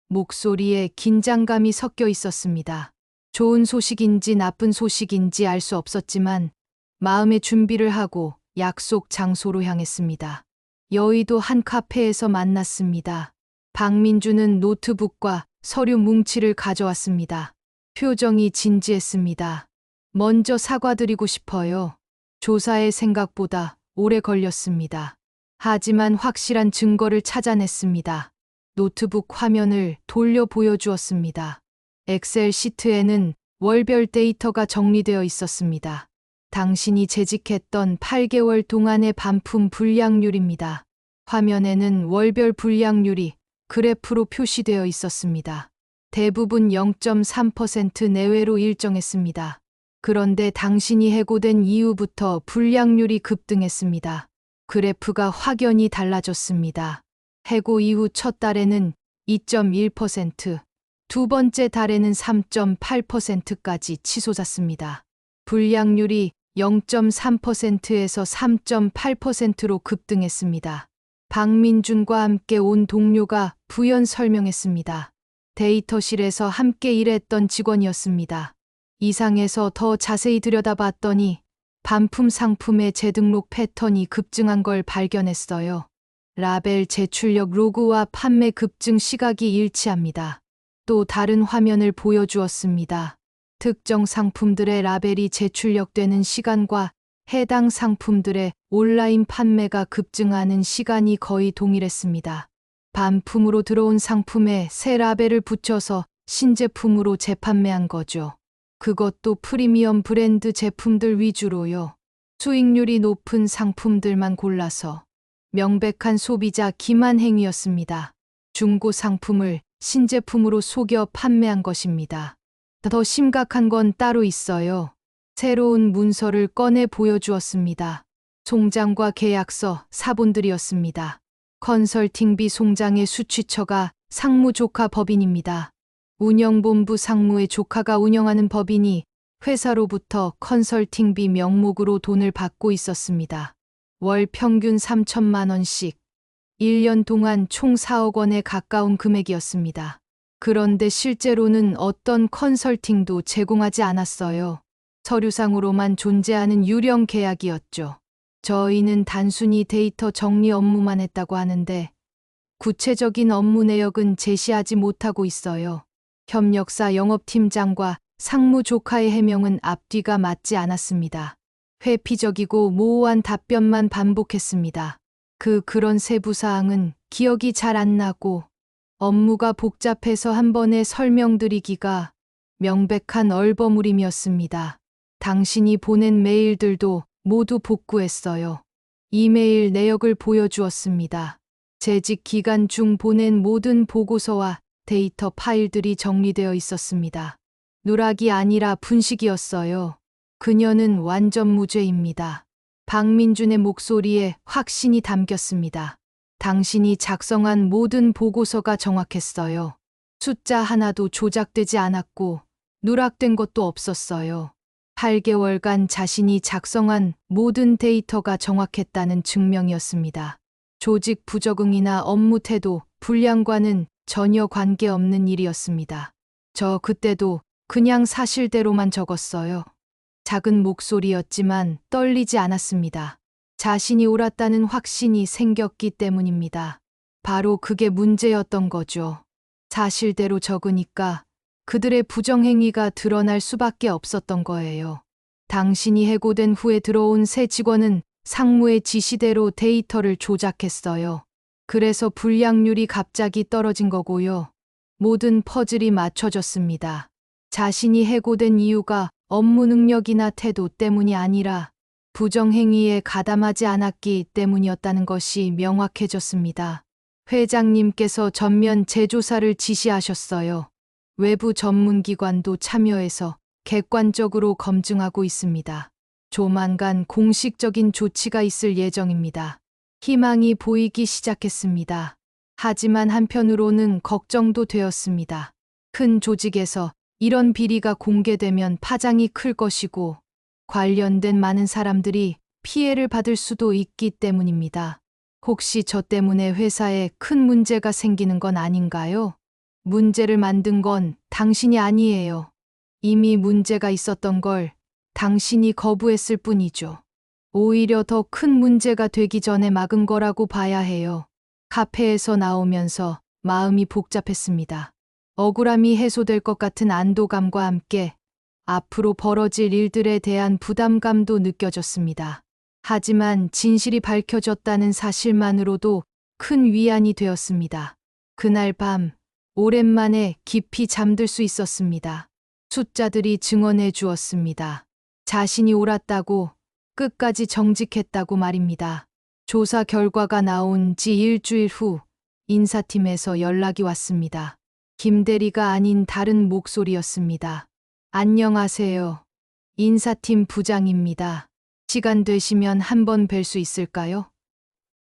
목소리에 긴장감이 섞여 있었습니다. 좋은 소식인지 나쁜 소식인지 알 수 없었지만 마음의 준비를 하고 약속 장소로 향했습니다. 여의도 한 카페에서 만났습니다. 박민준은 노트북과 서류 뭉치를 가져왔습니다. 표정이 진지했습니다. 먼저 사과드리고 싶어요. 조사의 생각보다 오래 걸렸습니다. 하지만 확실한 증거를 찾아냈습니다. 노트북 화면을 돌려 보여주었습니다. 엑셀 시트에는 월별 데이터가 정리되어 있었습니다. 당신이 재직했던 8개월 동안의 반품 불량률입니다. 화면에는 월별 불량률이 그래프로 표시되어 있었습니다. 대부분 0.3% 내외로 일정했습니다. 그런데 당신이 해고된 이후부터 불량률이 급등했습니다. 그래프가 확연히 달라졌습니다. 해고 이후 첫 달에는 2.1%, 두 번째 달에는 3.8%까지 치솟았습니다. 불량률이 0.3%에서 3.8%로 급등했습니다. 박민준과 함께 온 동료가 부연 설명했습니다. 데이터실에서 함께 일했던 직원이었습니다. 이상에서 더 자세히 들여다봤더니 반품 상품의 재등록 패턴이 급증한 걸 발견했어요. 라벨 제출력 로그와 판매 급증 시각이 일치합니다. 또 다른 화면을 보여주었습니다. 특정 상품들의 라벨이 제출력되는 시간과 해당 상품들의 온라인 판매가 급증하는 시간이 거의 동일했습니다. 반품으로 들어온 상품에 새 라벨을 붙여서 신제품으로 재판매한 거죠. 그것도 프리미엄 브랜드 제품들 위주로요. 수익률이 높은 상품들만 골라서 명백한 소비자 기만 행위였습니다. 중고 상품을 신제품으로 속여 판매한 것입니다. 더 심각한 건 따로 있어요. 새로운 문서를 꺼내 보여주었습니다. 송장과 계약서, 사본들이었습니다. 컨설팅비 송장의 수취처가 상무 조카 법인입니다. 운영본부 상무의 조카가 운영하는 법인이 회사로부터 컨설팅비 명목으로 돈을 받고 있었습니다. 월 평균 3천만 원씩, 1년 동안 총 4억 원에 가까운 금액이었습니다. 그런데 실제로는 어떤 컨설팅도 제공하지 않았어요. 서류상으로만 존재하는 유령 계약이었죠. 저희는 단순히 데이터 정리 업무만 했다고 하는데 구체적인 업무 내역은 제시하지 못하고 있어요. 협력사 영업팀장과 상무 조카의 해명은 앞뒤가 맞지 않았습니다. 회피적이고 모호한 답변만 반복했습니다. 그런 세부 사항은 기억이 잘 안 나고 업무가 복잡해서 한 번에 설명드리기가 명백한 얼버무림이었습니다. 당신이 보낸 메일들도 모두 복구했어요. 이메일 내역을 보여주었습니다. 재직 기간 중 보낸 모든 보고서와 데이터 파일들이 정리되어 있었습니다. 누락이 아니라 분식이었어요. 그녀는 완전 무죄입니다. 박민준의 목소리에 확신이 담겼습니다. 당신이 작성한 모든 보고서가 정확했어요. 숫자 하나도 조작되지 않았고 누락된 것도 없었어요. 8개월간 자신이 작성한 모든 데이터가 정확했다는 증명이었습니다. 조직 부적응이나 업무 태도, 불량과는 전혀 관계없는 일이었습니다. 저 그때도 그냥 사실대로만 적었어요. 작은 목소리였지만 떨리지 않았습니다. 자신이 옳았다는 확신이 생겼기 때문입니다. 바로 그게 문제였던 거죠. 사실대로 적으니까 그들의 부정행위가 드러날 수밖에 없었던 거예요. 당신이 해고된 후에 들어온 새 직원은 상무의 지시대로 데이터를 조작했어요. 그래서 불량률이 갑자기 떨어진 거고요. 모든 퍼즐이 맞춰졌습니다. 자신이 해고된 이유가 업무 능력이나 태도 때문이 아니라 부정행위에 가담하지 않았기 때문이었다는 것이 명확해졌습니다. 회장님께서 전면 재조사를 지시하셨어요. 외부 전문기관도 참여해서 객관적으로 검증하고 있습니다. 조만간 공식적인 조치가 있을 예정입니다. 희망이 보이기 시작했습니다. 하지만 한편으로는 걱정도 되었습니다. 큰 조직에서 이런 비리가 공개되면 파장이 클 것이고 관련된 많은 사람들이 피해를 받을 수도 있기 때문입니다. 혹시 저 때문에 회사에 큰 문제가 생기는 건 아닌가요? 문제를 만든 건 당신이 아니에요. 이미 문제가 있었던 걸 당신이 거부했을 뿐이죠. 오히려 더 큰 문제가 되기 전에 막은 거라고 봐야 해요. 카페에서 나오면서 마음이 복잡했습니다. 억울함이 해소될 것 같은 안도감과 함께 앞으로 벌어질 일들에 대한 부담감도 느껴졌습니다. 하지만 진실이 밝혀졌다는 사실만으로도 큰 위안이 되었습니다. 그날 밤 오랜만에 깊이 잠들 수 있었습니다. 숫자들이 증언해 주었습니다. 자신이 옳았다고, 끝까지 정직했다고 말입니다. 조사 결과가 나온 지 일주일 후 인사팀에서 연락이 왔습니다. 김대리가 아닌 다른 목소리였습니다. 안녕하세요. 인사팀 부장입니다. 시간 되시면 한번 뵐 수 있을까요?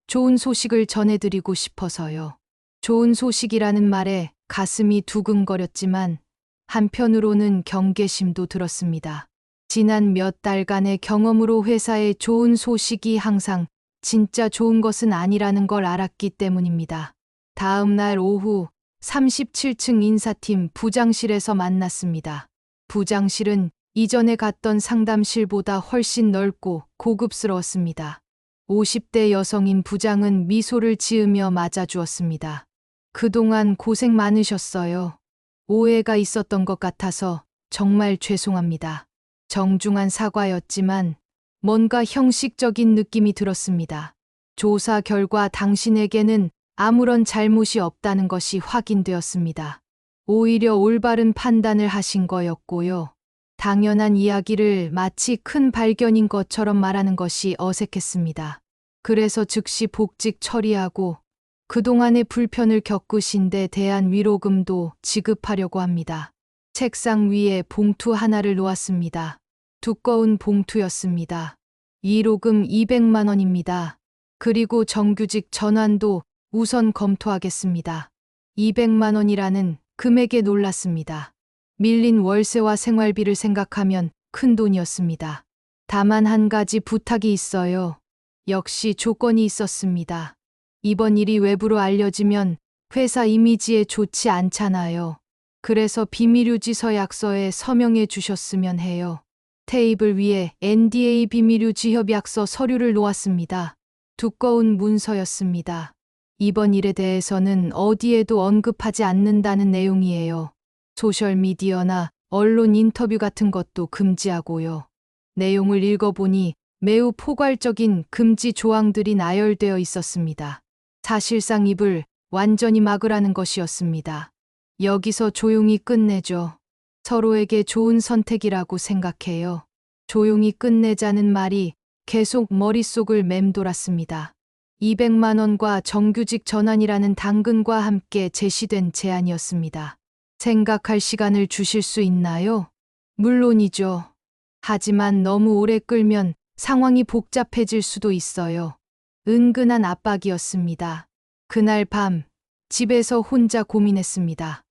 좋은 소식을 전해드리고 싶어서요. 좋은 소식이라는 말에 가슴이 두근거렸지만 한편으로는 경계심도 들었습니다. 지난 몇 달간의 경험으로 회사에 좋은 소식이 항상 진짜 좋은 것은 아니라는 걸 알았기 때문입니다. 다음 날 오후 37층 인사팀 부장실에서 만났습니다. 부장실은 이전에 갔던 상담실보다 훨씬 넓고 고급스러웠습니다. 50대 여성인 부장은 미소를 지으며 맞아주었습니다. 그동안 고생 많으셨어요. 오해가 있었던 것 같아서 정말 죄송합니다. 정중한 사과였지만 뭔가 형식적인 느낌이 들었습니다. 조사 결과 당신에게는 아무런 잘못이 없다는 것이 확인되었습니다. 오히려 올바른 판단을 하신 거였고요. 당연한 이야기를 마치 큰 발견인 것처럼 말하는 것이 어색했습니다. 그래서 즉시 복직 처리하고 그동안의 불편을 겪으신 데 대한 위로금도 지급하려고 합니다. 책상 위에 봉투 하나를 놓았습니다. 두꺼운 봉투였습니다. 위로금 200만 원입니다. 그리고 정규직 전환도 우선 검토하겠습니다. 200만 원이라는 금액에 놀랐습니다. 밀린 월세와 생활비를 생각하면 큰 돈이었습니다. 다만 한 가지 부탁이 있어요. 역시 조건이 있었습니다. 이번 일이 외부로 알려지면 회사 이미지에 좋지 않잖아요. 그래서 비밀유지 서약서에 서명해 주셨으면 해요. 테이블 위에 NDA 비밀유지 협약서 서류를 놓았습니다. 두꺼운 문서였습니다. 이번 일에 대해서는 어디에도 언급하지 않는다는 내용이에요. 소셜미디어나 언론 인터뷰 같은 것도 금지하고요. 내용을 읽어보니 매우 포괄적인 금지 조항들이 나열되어 있었습니다. 사실상 입을 완전히 막으라는 것이었습니다. 여기서 조용히 끝내죠. 서로에게 좋은 선택이라고 생각해요. 조용히 끝내자는 말이 계속 머릿속을 맴돌았습니다. 200만 원과 정규직 전환이라는 당근과 함께 제시된 제안이었습니다. 생각할 시간을 주실 수 있나요? 물론이죠. 하지만 너무 오래 끌면 상황이 복잡해질 수도 있어요. 은근한 압박이었습니다. 그날 밤 집에서 혼자 고민했습니다.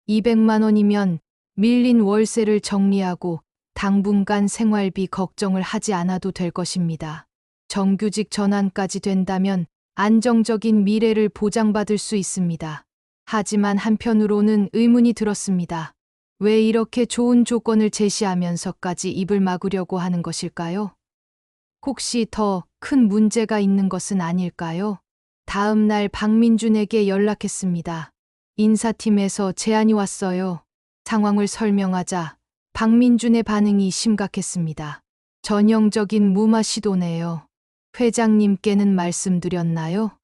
200만 원이면 밀린 월세를 정리하고 당분간 생활비 걱정을 하지 않아도 될 것입니다. 정규직 전환까지 된다면 안정적인 미래를 보장받을 수 있습니다. 하지만 한편으로는 의문이 들었습니다. 왜 이렇게 좋은 조건을 제시하면서까지 입을 막으려고 하는 것일까요? 혹시 더 큰 문제가 있는 것은 아닐까요? 다음 날 박민준에게 연락했습니다. 인사팀에서 제안이 왔어요. 상황을 설명하자 박민준의 반응이 심각했습니다. 전형적인 무마 시도네요. 회장님께는 말씀드렸나요?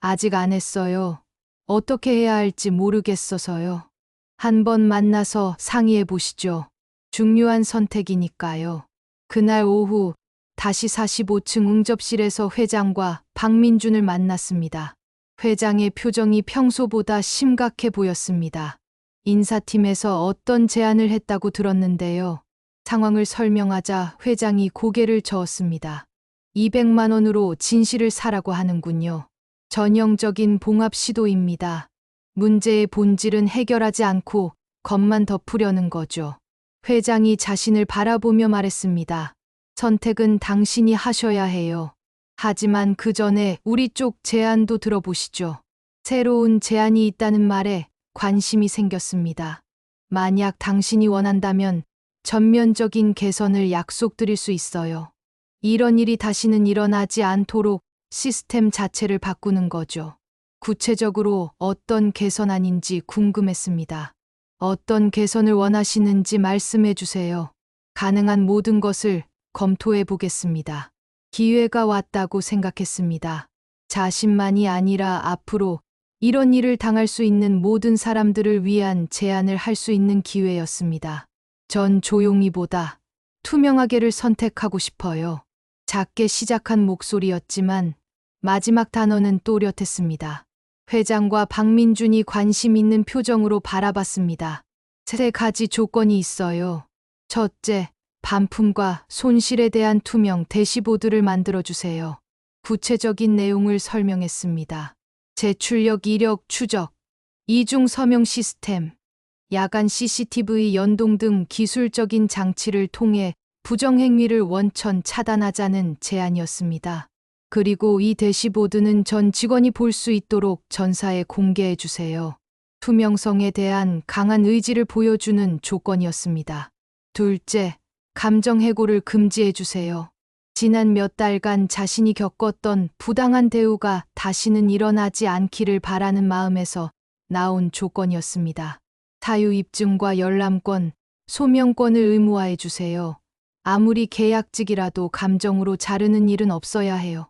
아직 안 했어요. 어떻게 해야 할지 모르겠어서요. 한번 만나서 상의해 보시죠. 중요한 선택이니까요. 그날 오후 다시 45층 응접실에서 회장과 박민준을 만났습니다. 회장의 표정이 평소보다 심각해 보였습니다. 인사팀에서 어떤 제안을 했다고 들었는데요. 상황을 설명하자 회장이 고개를 저었습니다. 200만 원으로 진실을 사라고 하는군요. 전형적인 봉합 시도입니다. 문제의 본질은 해결하지 않고 겉만 덮으려는 거죠. 회장이 자신을 바라보며 말했습니다. 선택은 당신이 하셔야 해요. 하지만 그 전에 우리 쪽 제안도 들어보시죠. 새로운 제안이 있다는 말에 관심이 생겼습니다. 만약 당신이 원한다면 전면적인 개선을 약속드릴 수 있어요. 이런 일이 다시는 일어나지 않도록 시스템 자체를 바꾸는 거죠. 구체적으로 어떤 개선안인지 궁금했습니다. 어떤 개선을 원하시는지 말씀해 주세요. 가능한 모든 것을 검토해 보겠습니다. 기회가 왔다고 생각했습니다. 자신만이 아니라 앞으로 이런 일을 당할 수 있는 모든 사람들을 위한 제안을 할 수 있는 기회였습니다. 전 조용히보다 투명하게를 선택하고 싶어요. 작게 시작한 목소리였지만 마지막 단어는 또렷했습니다. 회장과 박민준이 관심 있는 표정으로 바라봤습니다. 3가지 조건이 있어요. 첫째, 반품과 손실에 대한 투명 대시보드를 만들어주세요. 구체적인 내용을 설명했습니다. 제출력 이력 추적, 이중 서명 시스템, 야간 CCTV 연동 등 기술적인 장치를 통해 부정행위를 원천 차단하자는 제안이었습니다. 그리고 이 대시보드는 전 직원이 볼 수 있도록 전사에 공개해 주세요. 투명성에 대한 강한 의지를 보여주는 조건이었습니다. 둘째, 감정 해고를 금지해 주세요. 지난 몇 달간 자신이 겪었던 부당한 대우가 다시는 일어나지 않기를 바라는 마음에서 나온 조건이었습니다. 사유 입증과 열람권, 소명권을 의무화해 주세요. 아무리 계약직이라도 감정으로 자르는 일은 없어야 해요.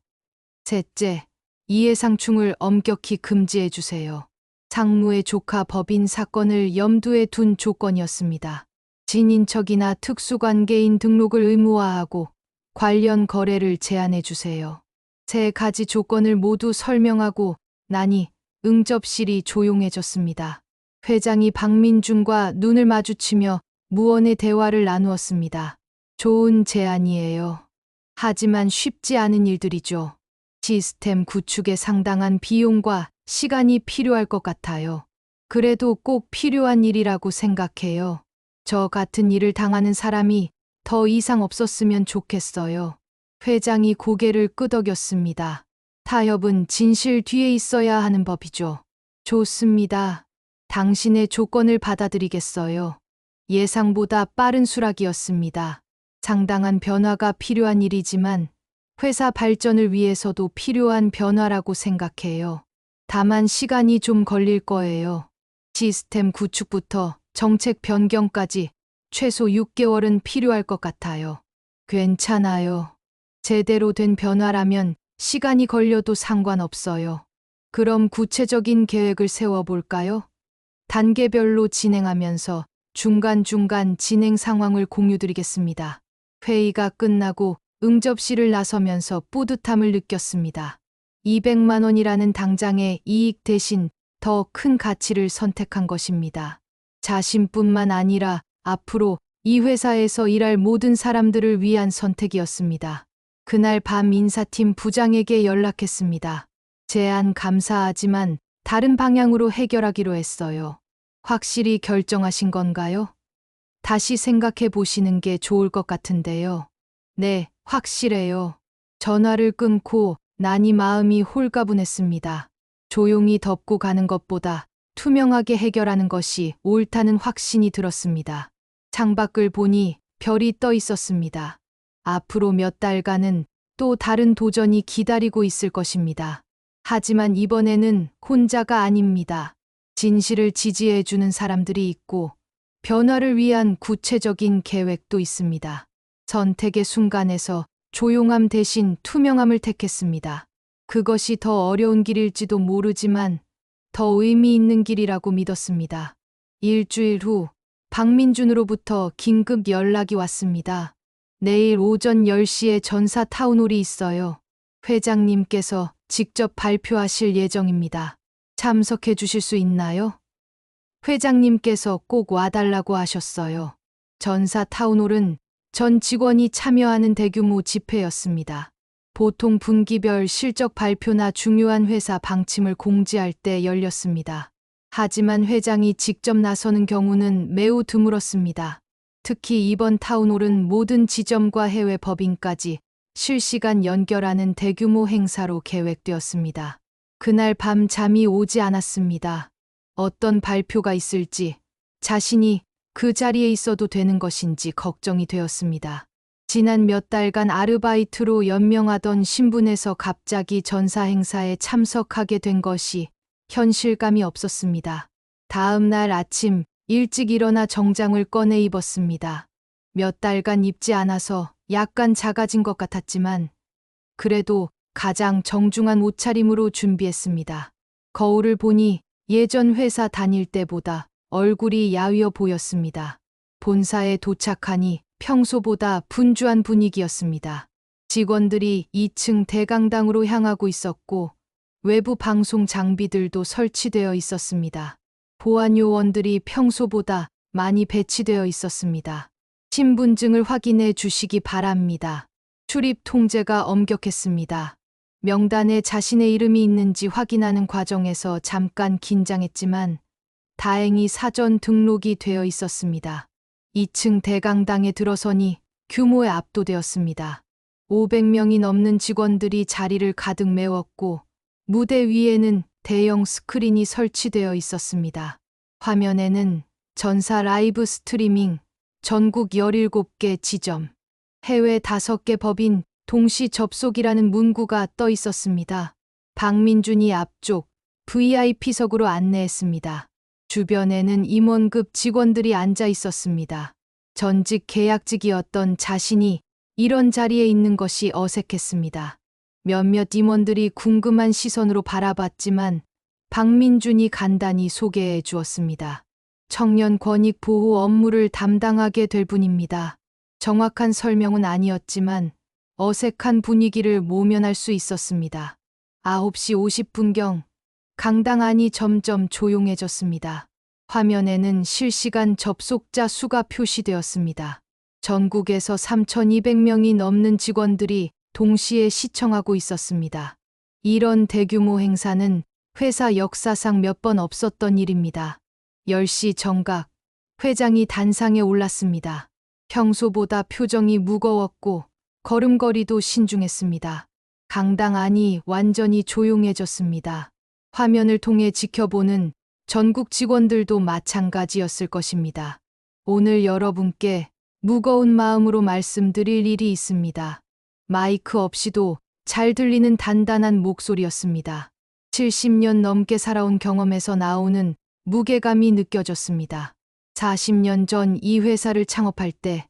셋째, 이해상충을 엄격히 금지해 주세요. 상무의 조카 법인 사건을 염두에 둔 조건이었습니다. 진인척이나 특수관계인 등록을 의무화하고 관련 거래를 제한해 주세요. 3가지 조건을 모두 설명하고 나니 응접실이 조용해졌습니다. 회장이 박민준과 눈을 마주치며 무언의 대화를 나누었습니다. 좋은 제안이에요. 하지만 쉽지 않은 일들이죠. 시스템 구축에 상당한 비용과 시간이 필요할 것 같아요. 그래도 꼭 필요한 일이라고 생각해요. 저 같은 일을 당하는 사람이 더 이상 없었으면 좋겠어요. 회장이 고개를 끄덕였습니다. 타협은 진실 뒤에 있어야 하는 법이죠. 좋습니다. 당신의 조건을 받아들이겠어요. 예상보다 빠른 수락이었습니다. 상당한 변화가 필요한 일이지만 회사 발전을 위해서도 필요한 변화라고 생각해요. 다만 시간이 좀 걸릴 거예요. 시스템 구축부터 정책 변경까지 최소 6개월은 필요할 것 같아요. 괜찮아요. 제대로 된 변화라면 시간이 걸려도 상관없어요. 그럼 구체적인 계획을 세워볼까요? 단계별로 진행하면서 중간중간 진행 상황을 공유드리겠습니다. 회의가 끝나고 응접실을 나서면서 뿌듯함을 느꼈습니다. 200만 원이라는 당장의 이익 대신 더 큰 가치를 선택한 것입니다. 자신뿐만 아니라 앞으로 이 회사에서 일할 모든 사람들을 위한 선택이었습니다. 그날 밤 인사팀 부장에게 연락했습니다. 제안 감사하지만 다른 방향으로 해결하기로 했어요. 확실히 결정하신 건가요? 다시 생각해 보시는 게 좋을 것 같은데요. 네, 확실해요. 전화를 끊고 나니 마음이 홀가분했습니다. 조용히 덮고 가는 것보다 투명하게 해결하는 것이 옳다는 확신이 들었습니다. 창밖을 보니 별이 떠 있었습니다. 앞으로 몇 달간은 또 다른 도전이 기다리고 있을 것입니다. 하지만 이번에는 혼자가 아닙니다. 진실을 지지해 주는 사람들이 있고 변화를 위한 구체적인 계획도 있습니다. 선택의 순간에서 조용함 대신 투명함을 택했습니다. 그것이 더 어려운 길일지도 모르지만 더 의미 있는 길이라고 믿었습니다. 일주일 후 박민준으로부터 긴급 연락이 왔습니다. 내일 오전 10시에 전사 타운홀이 있어요. 회장님께서 직접 발표하실 예정입니다. 참석해 주실 수 있나요? 회장님께서 꼭 와달라고 하셨어요. 전사 타운홀은 전 직원이 참여하는 대규모 집회였습니다. 보통 분기별 실적 발표나 중요한 회사 방침을 공지할 때 열렸습니다. 하지만 회장이 직접 나서는 경우는 매우 드물었습니다. 특히 이번 타운홀은 모든 지점과 해외 법인까지 실시간 연결하는 대규모 행사로 계획되었습니다. 그날 밤 잠이 오지 않았습니다. 어떤 발표가 있을지, 자신이 그 자리에 있어도 되는 것인지 걱정이 되었습니다. 지난 몇 달간 아르바이트로 연명하던 신분에서 갑자기 전사 행사에 참석하게 된 것이 현실감이 없었습니다. 다음 날 아침 일찍 일어나 정장을 꺼내 입었습니다. 몇 달간 입지 않아서 약간 작아진 것 같았지만 그래도 가장 정중한 옷차림으로 준비했습니다. 거울을 보니 예전 회사 다닐 때보다 얼굴이 야위어 보였습니다. 본사에 도착하니 평소보다 분주한 분위기였습니다. 직원들이 2층 대강당으로 향하고 있었고 외부 방송 장비들도 설치되어 있었습니다. 보안 요원들이 평소보다 많이 배치되어 있었습니다. 신분증을 확인해 주시기 바랍니다. 출입 통제가 엄격했습니다. 명단에 자신의 이름이 있는지 확인하는 과정에서 잠깐 긴장했지만 다행히 사전 등록이 되어 있었습니다. 2층 대강당에 들어서니 규모에 압도되었습니다. 500명이 넘는 직원들이 자리를 가득 메웠고 무대 위에는 대형 스크린이 설치되어 있었습니다. 화면에는 전사 라이브 스트리밍, 전국 17개 지점, 해외 5개 법인 동시 접속이라는 문구가 떠 있었습니다. 박민준이 앞쪽 VIP석으로 안내했습니다. 주변에는 임원급 직원들이 앉아 있었습니다. 전직 계약직이었던 자신이 이런 자리에 있는 것이 어색했습니다. 몇몇 임원들이 궁금한 시선으로 바라봤지만 박민준이 간단히 소개해 주었습니다. 청년 권익 보호 업무를 담당하게 될 분입니다. 정확한 설명은 아니었지만 어색한 분위기를 모면할 수 있었습니다. 9시 50분경 강당 안이 점점 조용해졌습니다. 화면에는 실시간 접속자 수가 표시되었습니다. 전국에서 3,200명이 넘는 직원들이 동시에 시청하고 있었습니다. 이런 대규모 행사는 회사 역사상 몇 번 없었던 일입니다. 10시 정각, 회장이 단상에 올랐습니다. 평소보다 표정이 무거웠고 걸음걸이도 신중했습니다. 강당 안이 완전히 조용해졌습니다. 화면을 통해 지켜보는 전국 직원들도 마찬가지였을 것입니다. 오늘 여러분께 무거운 마음으로 말씀드릴 일이 있습니다. 마이크 없이도 잘 들리는 단단한 목소리였습니다. 70년 넘게 살아온 경험에서 나오는 무게감이 느껴졌습니다. 40년 전 이 회사를 창업할 때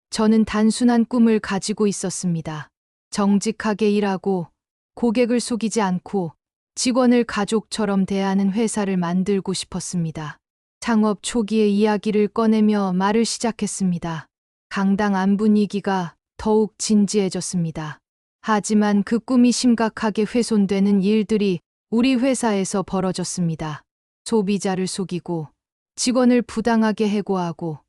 저는 단순한 꿈을 가지고 있었습니다. 정직하게 일하고 고객을 속이지 않고 직원을 가족처럼 대하는 회사를 만들고 싶었습니다. 창업 초기의 이야기를 꺼내며 말을 시작했습니다. 강당 안 분위기가 더욱 진지해졌습니다. 하지만 그 꿈이 심각하게 훼손되는 일들이 우리 회사에서 벌어졌습니다. 소비자를 속이고 직원을 부당하게 해고하고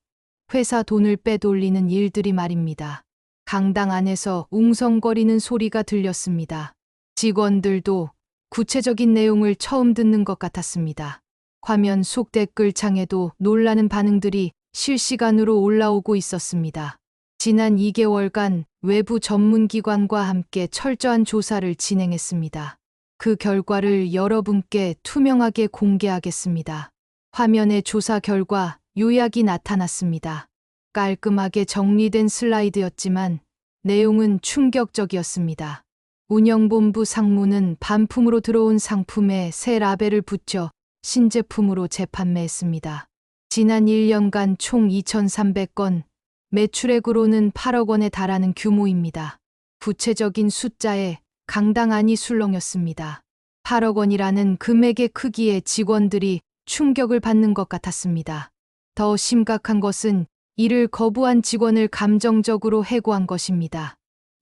회사 돈을 빼돌리는 일들이 말입니다. 강당 안에서 웅성거리는 소리가 들렸습니다. 직원들도 구체적인 내용을 처음 듣는 것 같았습니다. 화면 속 댓글창에도 놀라는 반응들이 실시간으로 올라오고 있었습니다. 지난 2개월간 외부 전문기관과 함께 철저한 조사를 진행했습니다. 그 결과를 여러분께 투명하게 공개하겠습니다. 화면의 조사 결과 요약이 나타났습니다. 깔끔하게 정리된 슬라이드였지만 내용은 충격적이었습니다. 운영본부 상무는 반품으로 들어온 상품에 새 라벨을 붙여 신제품으로 재판매했습니다. 지난 1년간 총 2,300건, 매출액으로는 8억 원에 달하는 규모입니다. 구체적인 숫자에 강당안이 술렁였습니다. 8억 원이라는 금액의 크기에 직원들이 충격을 받는 것 같았습니다. 더 심각한 것은 이를 거부한 직원을 감정적으로 해고한 것입니다.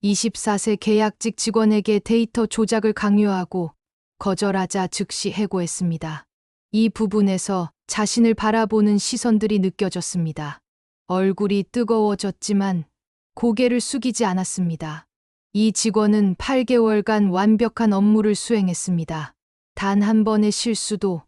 24세 계약직 직원에게 데이터 조작을 강요하고 거절하자 즉시 해고했습니다. 이 부분에서 자신을 바라보는 시선들이 느껴졌습니다. 얼굴이 뜨거워졌지만 고개를 숙이지 않았습니다. 이 직원은 8개월간 완벽한 업무를 수행했습니다. 단 한 번의 실수도,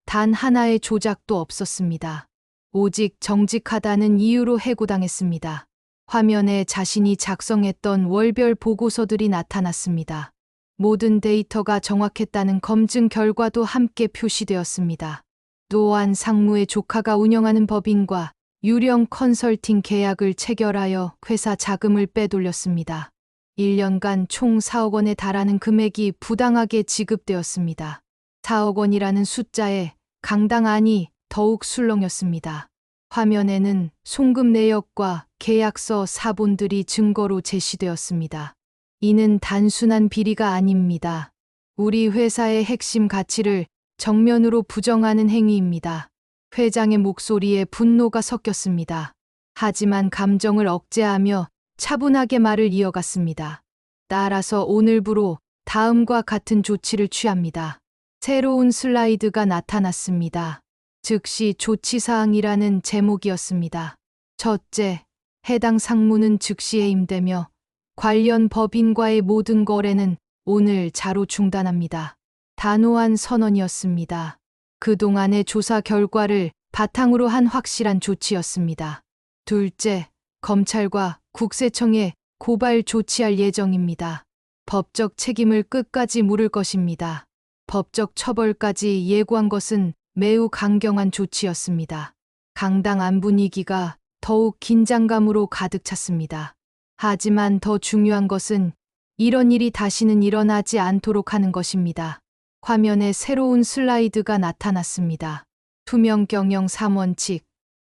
단 하나의 조작도 없었습니다. 오직 정직하다는 이유로 해고당했습니다. 화면에 자신이 작성했던 월별 보고서들이 나타났습니다. 모든 데이터가 정확했다는 검증 결과도 함께 표시되었습니다. 또한 상무의 조카가 운영하는 법인과 유령 컨설팅 계약을 체결하여 회사 자금을 빼돌렸습니다. 1년간 총 4억 원에 달하는 금액이 부당하게 지급되었습니다. 4억 원이라는 숫자에 강당안이 더욱 술렁였습니다. 화면에는 송금 내역과 계약서 사본들이 증거로 제시되었습니다. 이는 단순한 비리가 아닙니다. 우리 회사의 핵심 가치를 정면으로 부정하는 행위입니다. 회장의 목소리에 분노가 섞였습니다. 하지만 감정을 억제하며 차분하게 말을 이어갔습니다. 따라서 오늘부로 다음과 같은 조치를 취합니다. 새로운 슬라이드가 나타났습니다. 즉시 조치사항이라는 제목이었습니다. 첫째, 해당 상무는 즉시 해임되며 관련 법인과의 모든 거래는 오늘 자로 중단합니다. 단호한 선언이었습니다. 그동안의 조사 결과를 바탕으로 한 확실한 조치였습니다. 둘째, 검찰과 국세청에 고발 조치할 예정입니다. 법적 책임을 끝까지 물을 것입니다. 법적 처벌까지 예고한 것은 매우 강경한 조치였습니다. 강당안 분위기가 더욱 긴장감으로 가득 찼습니다. 하지만 더 중요한 것은 이런 일이 다시는 일어나지 않도록 하는 것입니다. 화면에 새로운 슬라이드가 나타났습니다. 투명 경영 3원칙,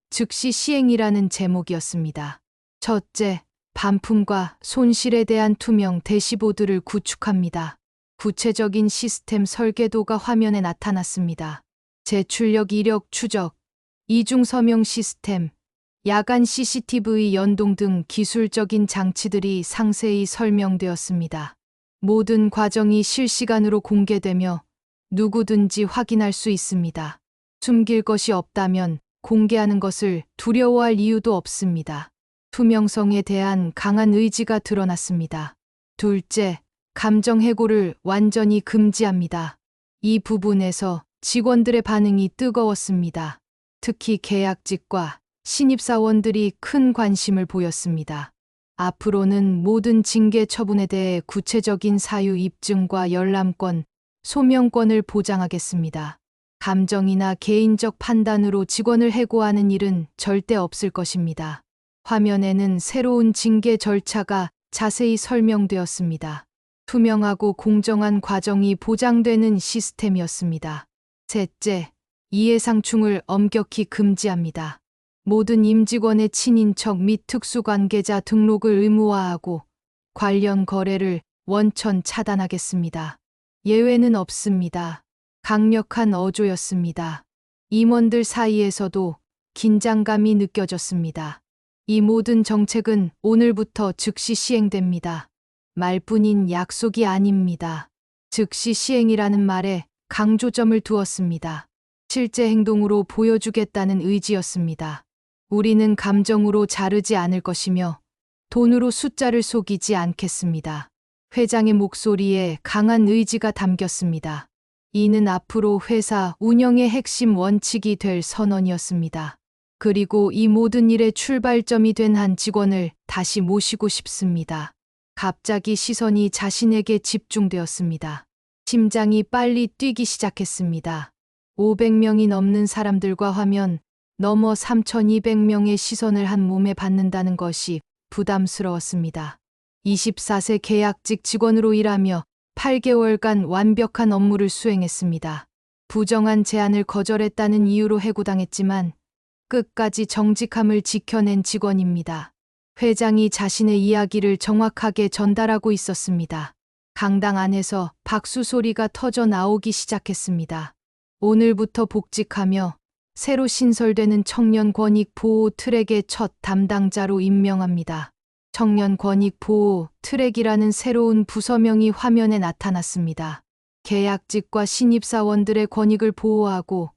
즉시 시행이라는 제목이었습니다. 첫째, 반품과 손실에 대한 투명 대시보드를 구축합니다. 구체적인 시스템 설계도가 화면에 나타났습니다. 제출력 이력 추적, 이중 서명 시스템, 야간 CCTV 연동 등 기술적인 장치들이 상세히 설명되었습니다. 모든 과정이 실시간으로 공개되며 누구든지 확인할 수 있습니다. 숨길 것이 없다면 공개하는 것을 두려워할 이유도 없습니다. 투명성에 대한 강한 의지가 드러났습니다. 둘째, 감정 해고를 완전히 금지합니다. 이 부분에서 직원들의 반응이 뜨거웠습니다. 특히 계약직과 신입사원들이 큰 관심을 보였습니다. 앞으로는 모든 징계 처분에 대해 구체적인 사유 입증과 열람권, 소명권을 보장하겠습니다. 감정이나 개인적 판단으로 직원을 해고하는 일은 절대 없을 것입니다. 화면에는 새로운 징계 절차가 자세히 설명되었습니다. 투명하고 공정한 과정이 보장되는 시스템이었습니다. 셋째, 이해상충을 엄격히 금지합니다. 모든 임직원의 친인척 및 특수관계자 등록을 의무화하고 관련 거래를 원천 차단하겠습니다. 예외는 없습니다. 강력한 어조였습니다. 임원들 사이에서도 긴장감이 느껴졌습니다. 이 모든 정책은 오늘부터 즉시 시행됩니다. 말뿐인 약속이 아닙니다. 즉시 시행이라는 말에 강조점을 두었습니다. 실제 행동으로 보여주겠다는 의지였습니다. 우리는 감정으로 자르지 않을 것이며 돈으로 숫자를 속이지 않겠습니다. 회장의 목소리에 강한 의지가 담겼습니다. 이는 앞으로 회사 운영의 핵심 원칙이 될 선언이었습니다. 그리고 이 모든 일의 출발점이 된 한 직원을 다시 모시고 싶습니다. 갑자기 시선이 자신에게 집중되었습니다. 심장이 빨리 뛰기 시작했습니다. 500명이 넘는 사람들과 화면 넘어 3,200명의 시선을 한 몸에 받는다는 것이 부담스러웠습니다. 24세 계약직 직원으로 일하며 8개월간 완벽한 업무를 수행했습니다. 부정한 제안을 거절했다는 이유로 해고당했지만 끝까지 정직함을 지켜낸 직원입니다. 회장이 자신의 이야기를 정확하게 전달하고 있었습니다. 강당 안에서 박수 소리가 터져 나오기 시작했습니다. 오늘부터 복직하며 새로 신설되는 청년 권익 보호 트랙의 첫 담당자로 임명합니다. 청년 권익 보호 트랙이라는 새로운 부서명이 화면에 나타났습니다. 계약직과 신입사원들의 권익을 보호하고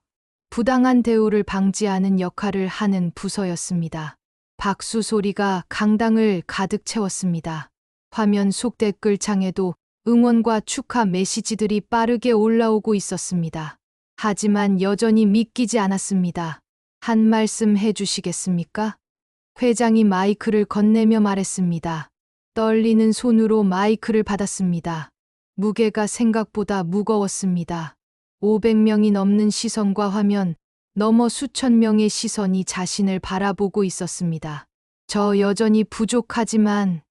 부당한 대우를 방지하는 역할을 하는 부서였습니다. 박수 소리가 강당을 가득 채웠습니다. 화면 속 댓글창에도 응원과 축하 메시지들이 빠르게 올라오고 있었습니다. 하지만 여전히 믿기지 않았습니다. 한 말씀 해주시겠습니까? 회장이 마이크를 건네며 말했습니다. 떨리는 손으로 마이크를 받았습니다. 무게가 생각보다 무거웠습니다. 500명이 넘는 시선과 화면, 너머 수천 명의 시선이 자신을 바라보고 있었습니다. 저 여전히 부족하지만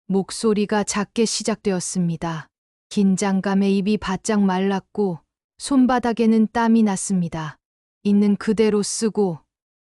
목소리가 작게 시작되었습니다. 긴장감에 입이 바짝 말랐고 손바닥에는 땀이 났습니다. 있는 그대로 쓰고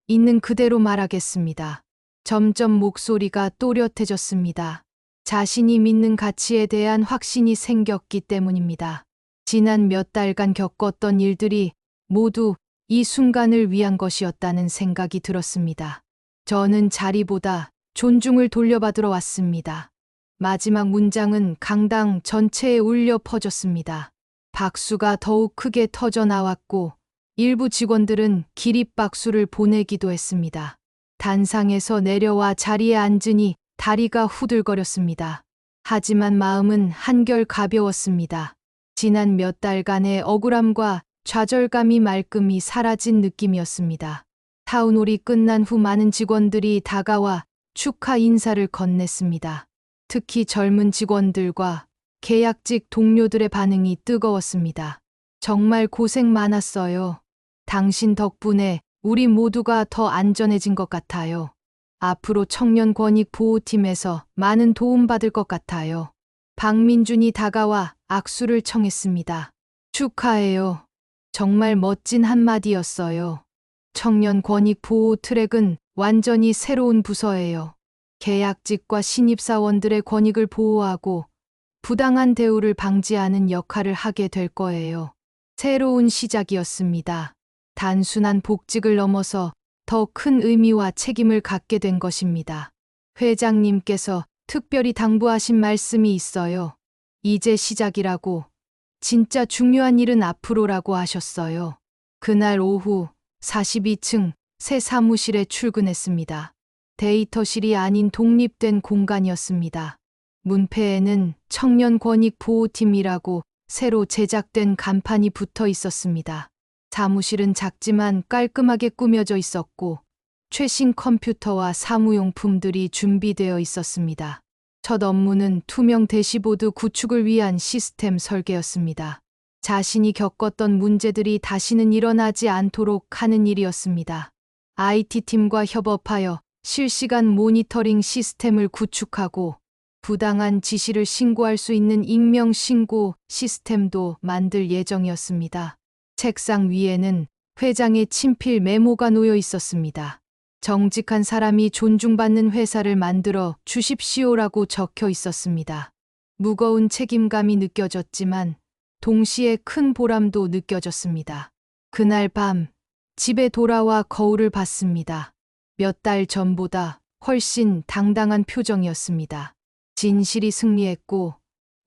있는 그대로 말하겠습니다. 점점 목소리가 또렷해졌습니다. 자신이 믿는 가치에 대한 확신이 생겼기 때문입니다. 지난 몇 달간 겪었던 일들이 모두 이 순간을 위한 것이었다는 생각이 들었습니다. 저는 자리보다 존중을 돌려받으러 왔습니다. 마지막 문장은 강당 전체에 울려 퍼졌습니다. 박수가 더욱 크게 터져 나왔고 일부 직원들은 기립박수를 보내기도 했습니다. 단상에서 내려와 자리에 앉으니 다리가 후들거렸습니다. 하지만 마음은 한결 가벼웠습니다. 지난 몇 달간의 억울함과 좌절감이 말끔히 사라진 느낌이었습니다. 타운홀이 끝난 후 많은 직원들이 다가와 축하 인사를 건넸습니다. 특히 젊은 직원들과 계약직 동료들의 반응이 뜨거웠습니다. 정말 고생 많았어요. 당신 덕분에 우리 모두가 더 안전해진 것 같아요. 앞으로 청년 권익 보호팀에서 많은 도움받을 것 같아요. 박민준이 다가와 악수를 청했습니다. 축하해요. 정말 멋진 한마디였어요. 청년 권익 보호 트랙은 완전히 새로운 부서예요. 계약직과 신입사원들의 권익을 보호하고 부당한 대우를 방지하는 역할을 하게 될 거예요. 새로운 시작이었습니다. 단순한 복직을 넘어서 더 큰 의미와 책임을 갖게 된 것입니다. 회장님께서 특별히 당부하신 말씀이 있어요. 이제 시작이라고. 진짜 중요한 일은 앞으로라고 하셨어요. 그날 오후 42층 새 사무실에 출근했습니다. 데이터실이 아닌 독립된 공간이었습니다. 문패에는 청년 권익 보호팀이라고 새로 제작된 간판이 붙어 있었습니다. 사무실은 작지만 깔끔하게 꾸며져 있었고 최신 컴퓨터와 사무용품들이 준비되어 있었습니다. 첫 업무는 투명 대시보드 구축을 위한 시스템 설계였습니다. 자신이 겪었던 문제들이 다시는 일어나지 않도록 하는 일이었습니다. IT팀과 협업하여 실시간 모니터링 시스템을 구축하고 부당한 지시를 신고할 수 있는 익명 신고 시스템도 만들 예정이었습니다. 책상 위에는 회장의 친필 메모가 놓여 있었습니다. 정직한 사람이 존중받는 회사를 만들어 주십시오라고 적혀 있었습니다. 무거운 책임감이 느껴졌지만 동시에 큰 보람도 느껴졌습니다. 그날 밤 집에 돌아와 거울을 봤습니다. 몇 달 전보다 훨씬 당당한 표정이었습니다. 진실이 승리했고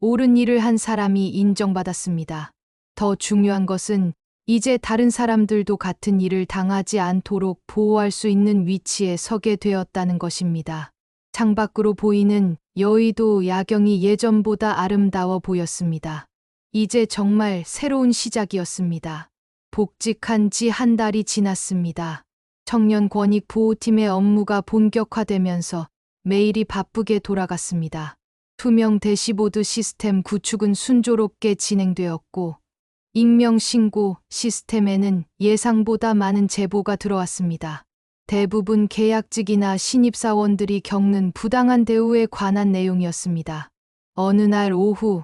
옳은 일을 한 사람이 인정받았습니다. 더 중요한 것은 이제 다른 사람들도 같은 일을 당하지 않도록 보호할 수 있는 위치에 서게 되었다는 것입니다. 창밖으로 보이는 여의도 야경이 예전보다 아름다워 보였습니다. 이제 정말 새로운 시작이었습니다. 복직한 지 한 달이 지났습니다. 청년 권익 보호팀의 업무가 본격화되면서 매일이 바쁘게 돌아갔습니다. 투명 대시보드 시스템 구축은 순조롭게 진행되었고 익명 신고 시스템에는 예상보다 많은 제보가 들어왔습니다. 대부분 계약직이나 신입사원들이 겪는 부당한 대우에 관한 내용이었습니다. 어느 날 오후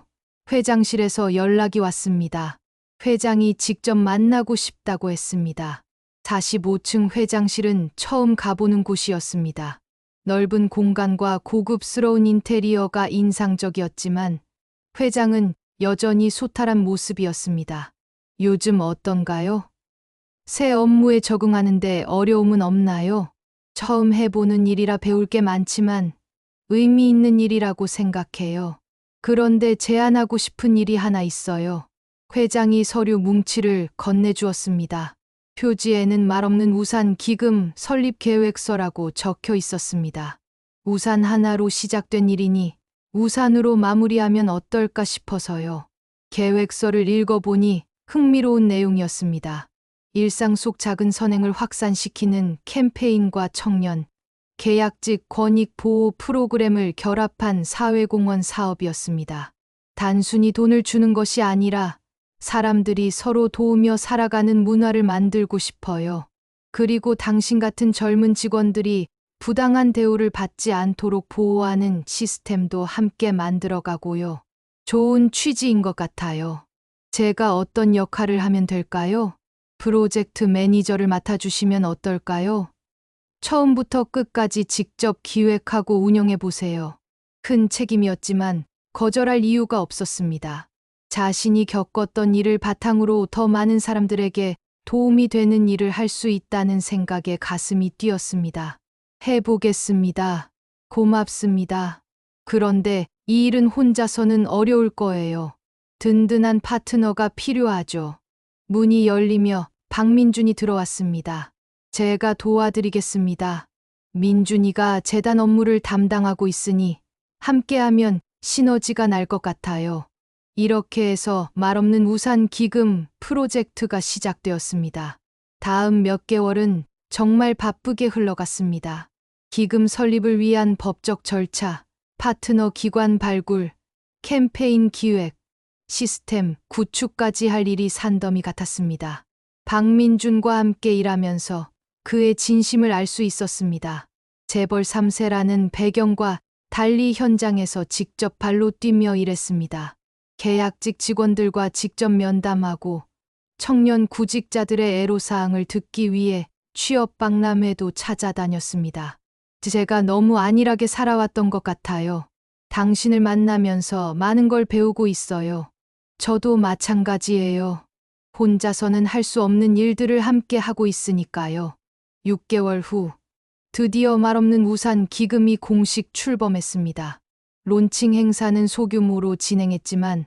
회장실에서 연락이 왔습니다. 회장이 직접 만나고 싶다고 했습니다. 45층 회장실은 처음 가보는 곳이었습니다. 넓은 공간과 고급스러운 인테리어가 인상적이었지만 회장은 여전히 소탈한 모습이었습니다. 요즘 어떤가요? 새 업무에 적응하는데 어려움은 없나요? 처음 해보는 일이라 배울 게 많지만 의미 있는 일이라고 생각해요. 그런데 제안하고 싶은 일이 하나 있어요. 회장이 서류 뭉치를 건네주었습니다. 표지에는 말없는 우산 기금 설립 계획서라고 적혀 있었습니다. 우산 하나로 시작된 일이니 우산으로 마무리하면 어떨까 싶어서요. 계획서를 읽어보니 흥미로운 내용이었습니다. 일상 속 작은 선행을 확산시키는 캠페인과 청년, 계약직 권익 보호 프로그램을 결합한 사회공헌 사업이었습니다. 단순히 돈을 주는 것이 아니라 사람들이 서로 도우며 살아가는 문화를 만들고 싶어요. 그리고 당신 같은 젊은 직원들이 부당한 대우를 받지 않도록 보호하는 시스템도 함께 만들어가고요. 좋은 취지인 것 같아요. 제가 어떤 역할을 하면 될까요? 프로젝트 매니저를 맡아주시면 어떨까요? 처음부터 끝까지 직접 기획하고 운영해 보세요. 큰 책임이었지만 거절할 이유가 없었습니다. 자신이 겪었던 일을 바탕으로 더 많은 사람들에게 도움이 되는 일을 할 수 있다는 생각에 가슴이 뛰었습니다. 해보겠습니다. 고맙습니다. 그런데 이 일은 혼자서는 어려울 거예요. 든든한 파트너가 필요하죠. 문이 열리며 박민준이 들어왔습니다. 제가 도와드리겠습니다. 민준이가 재단 업무를 담당하고 있으니 함께하면 시너지가 날 것 같아요. 이렇게 해서 말없는 우산 기금 프로젝트가 시작되었습니다. 다음 몇 개월은 정말 바쁘게 흘러갔습니다. 기금 설립을 위한 법적 절차, 파트너 기관 발굴, 캠페인 기획, 시스템 구축까지 할 일이 산더미 같았습니다. 박민준과 함께 일하면서 그의 진심을 알 수 있었습니다. 재벌 3세라는 배경과 달리 현장에서 직접 발로 뛰며 일했습니다. 계약직 직원들과 직접 면담하고 청년 구직자들의 애로사항을 듣기 위해 취업 박람회도 찾아다녔습니다. 제가 너무 안일하게 살아왔던 것 같아요. 당신을 만나면서 많은 걸 배우고 있어요. 저도 마찬가지예요. 혼자서는 할 수 없는 일들을 함께 하고 있으니까요. 6개월 후 드디어 말없는 우산 기금이 공식 출범했습니다. 론칭 행사는 소규모로 진행했지만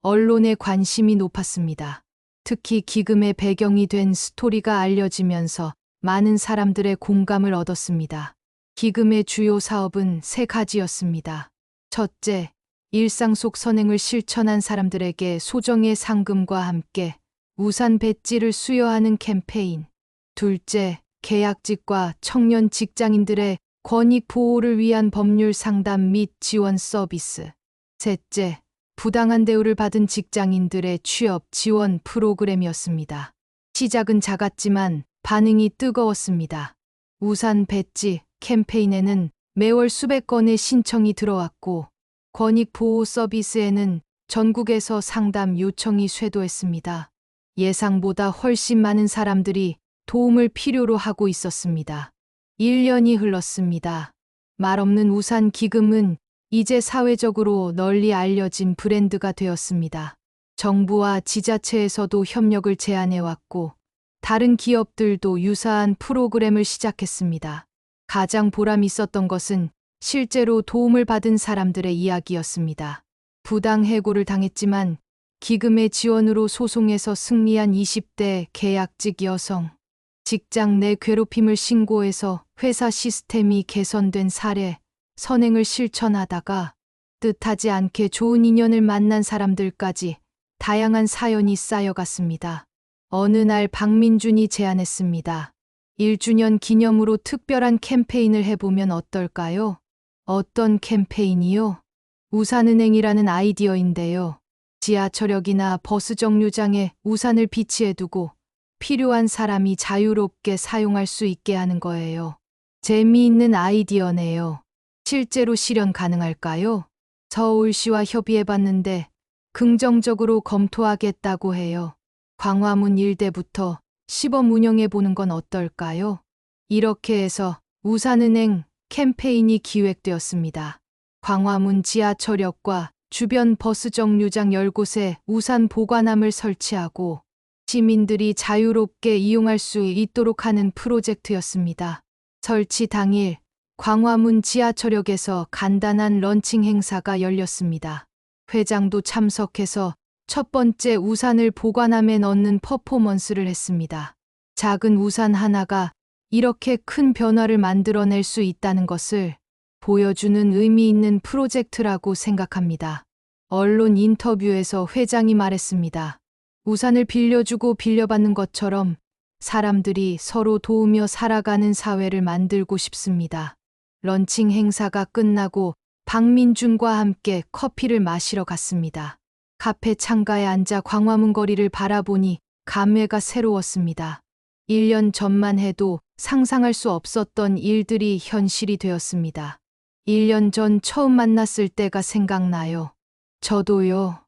언론의 관심이 높았습니다. 특히 기금의 배경이 된 스토리가 알려지면서 많은 사람들의 공감을 얻었습니다. 기금의 주요 사업은 3가지였습니다. 첫째, 일상 속 선행을 실천한 사람들에게 소정의 상금과 함께 우산 배지를 수여하는 캠페인. 둘째, 계약직과 청년 직장인들의 권익 보호를 위한 법률 상담 및 지원 서비스. 셋째, 부당한 대우를 받은 직장인들의 취업 지원 프로그램이었습니다. 시작은 작았지만 반응이 뜨거웠습니다. 우산 배지 캠페인에는 매월 수백 건의 신청이 들어왔고 권익 보호 서비스에는 전국에서 상담 요청이 쇄도했습니다. 예상보다 훨씬 많은 사람들이 도움을 필요로 하고 있었습니다. 1년이 흘렀습니다. 말없는 우산 기금은 이제 사회적으로 널리 알려진 브랜드가 되었습니다. 정부와 지자체에서도 협력을 제안해왔고 다른 기업들도 유사한 프로그램을 시작했습니다. 가장 보람 있었던 것은 실제로 도움을 받은 사람들의 이야기였습니다. 부당 해고를 당했지만 기금의 지원으로 소송에서 승리한 20대 계약직 여성, 직장 내 괴롭힘을 신고해서 회사 시스템이 개선된 사례, 선행을 실천하다가 뜻하지 않게 좋은 인연을 만난 사람들까지 다양한 사연이 쌓여갔습니다. 어느 날 박민준이 제안했습니다. 1주년 기념으로 특별한 캠페인을 해보면 어떨까요? 어떤 캠페인이요? 우산은행이라는 아이디어인데요. 지하철역이나 버스 정류장에 우산을 비치해두고 필요한 사람이 자유롭게 사용할 수 있게 하는 거예요. 재미있는 아이디어네요. 실제로 실현 가능할까요? 서울시와 협의해봤는데 긍정적으로 검토하겠다고 해요. 광화문 일대부터 시범 운영해 보는 건 어떨까요? 이렇게 해서 우산은행 캠페인이 기획되었습니다. 광화문 지하철역과 주변 버스 정류장 10곳에 우산 보관함을 설치하고 시민들이 자유롭게 이용할 수 있도록 하는 프로젝트였습니다. 설치 당일 광화문 지하철역에서 간단한 런칭 행사가 열렸습니다. 회장도 참석해서 첫 번째 우산을 보관함에 넣는 퍼포먼스를 했습니다. 작은 우산 하나가 이렇게 큰 변화를 만들어낼 수 있다는 것을 보여주는 의미 있는 프로젝트라고 생각합니다. 언론 인터뷰에서 회장이 말했습니다. 우산을 빌려주고 빌려받는 것처럼 사람들이 서로 도우며 살아가는 사회를 만들고 싶습니다. 런칭 행사가 끝나고 박민준과 함께 커피를 마시러 갔습니다. 카페 창가에 앉아 광화문 거리를 바라보니 감회가 새로웠습니다. 1년 전만 해도 상상할 수 없었던 일들이 현실이 되었습니다. 1년 전 처음 만났을 때가 생각나요. 저도요.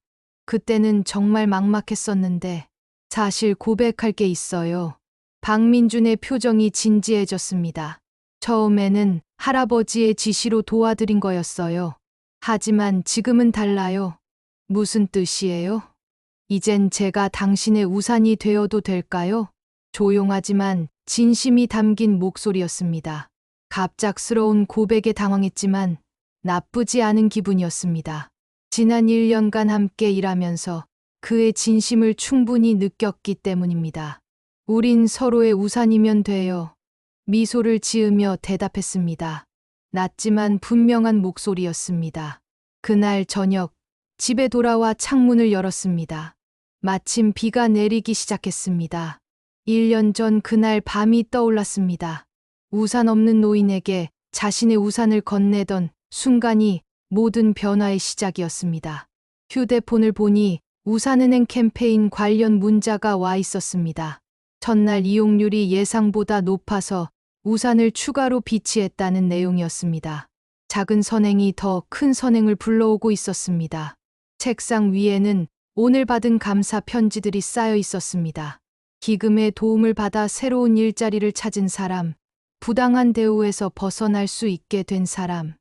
그때는 정말 막막했었는데 사실 고백할 게 있어요. 박민준의 표정이 진지해졌습니다. 처음에는 할아버지의 지시로 도와드린 거였어요. 하지만 지금은 달라요. 무슨 뜻이에요? 이젠 제가 당신의 우산이 되어도 될까요? 조용하지만 진심이 담긴 목소리였습니다. 갑작스러운 고백에 당황했지만 나쁘지 않은 기분이었습니다. 지난 1년간 함께 일하면서 그의 진심을 충분히 느꼈기 때문입니다. 우린 서로의 우산이면 돼요. 미소를 지으며 대답했습니다. 낮지만 분명한 목소리였습니다. 그날 저녁 집에 돌아와 창문을 열었습니다. 마침 비가 내리기 시작했습니다. 1년 전 그날 밤이 떠올랐습니다. 우산 없는 노인에게 자신의 우산을 건네던 순간이 모든 변화의 시작이었습니다. 휴대폰을 보니 우산은행 캠페인 관련 문자가 와 있었습니다. 첫날 이용률이 예상보다 높아서 우산을 추가로 비치했다는 내용이었습니다. 작은 선행이 더 큰 선행을 불러오고 있었습니다. 책상 위에는 오늘 받은 감사 편지들이 쌓여 있었습니다. 기금의 도움을 받아 새로운 일자리를 찾은 사람, 부당한 대우에서 벗어날 수 있게 된 사람,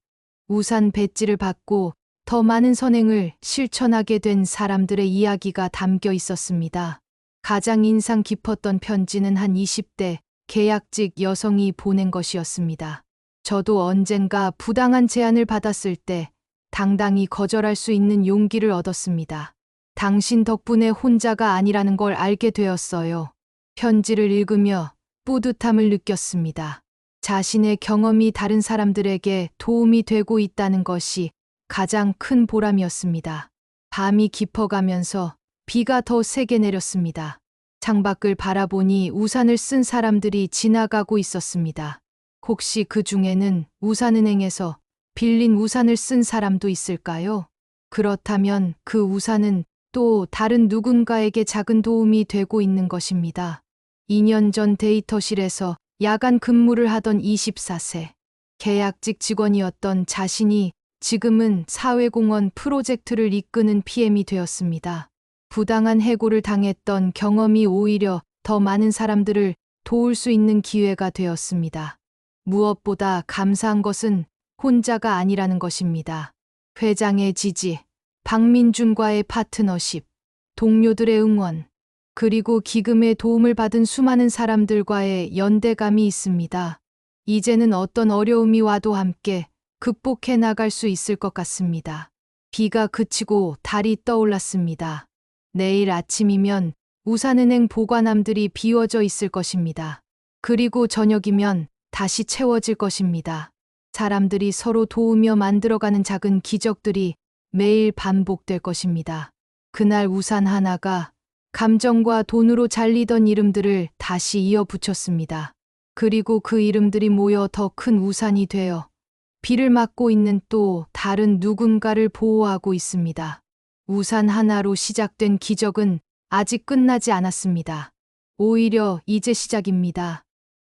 우산 배지를 받고 더 많은 선행을 실천하게 된 사람들의 이야기가 담겨 있었습니다. 가장 인상 깊었던 편지는 한 20대 계약직 여성이 보낸 것이었습니다. 저도 언젠가 부당한 제안을 받았을 때 당당히 거절할 수 있는 용기를 얻었습니다. 당신 덕분에 혼자가 아니라는 걸 알게 되었어요. 편지를 읽으며 뿌듯함을 느꼈습니다. 자신의 경험이 다른 사람들에게 도움이 되고 있다는 것이 가장 큰 보람이었습니다. 밤이 깊어가면서 비가 더 세게 내렸습니다. 창밖을 바라보니 우산을 쓴 사람들이 지나가고 있었습니다. 혹시 그 중에는 우산은행에서 빌린 우산을 쓴 사람도 있을까요? 그렇다면 그 우산은 또 다른 누군가에게 작은 도움이 되고 있는 것입니다. 2년 전 데이터실에서 야간 근무를 하던 24세, 계약직 직원이었던 자신이 지금은 사회공헌 프로젝트를 이끄는 PM이 되었습니다. 부당한 해고를 당했던 경험이 오히려 더 많은 사람들을 도울 수 있는 기회가 되었습니다. 무엇보다 감사한 것은 혼자가 아니라는 것입니다. 회장의 지지, 박민준과의 파트너십, 동료들의 응원, 그리고 기금의 도움을 받은 수많은 사람들과의 연대감이 있습니다. 이제는 어떤 어려움이 와도 함께 극복해 나갈 수 있을 것 같습니다. 비가 그치고 달이 떠올랐습니다. 내일 아침이면 우산은행 보관함들이 비워져 있을 것입니다. 그리고 저녁이면 다시 채워질 것입니다. 사람들이 서로 도우며 만들어가는 작은 기적들이 매일 반복될 것입니다. 그날 우산 하나가 감정과 돈으로 잘리던 이름들을 다시 이어붙였습니다. 그리고 그 이름들이 모여 더 큰 우산이 되어 비를 막고 있는 또 다른 누군가를 보호하고 있습니다. 우산 하나로 시작된 기적은 아직 끝나지 않았습니다. 오히려 이제 시작입니다.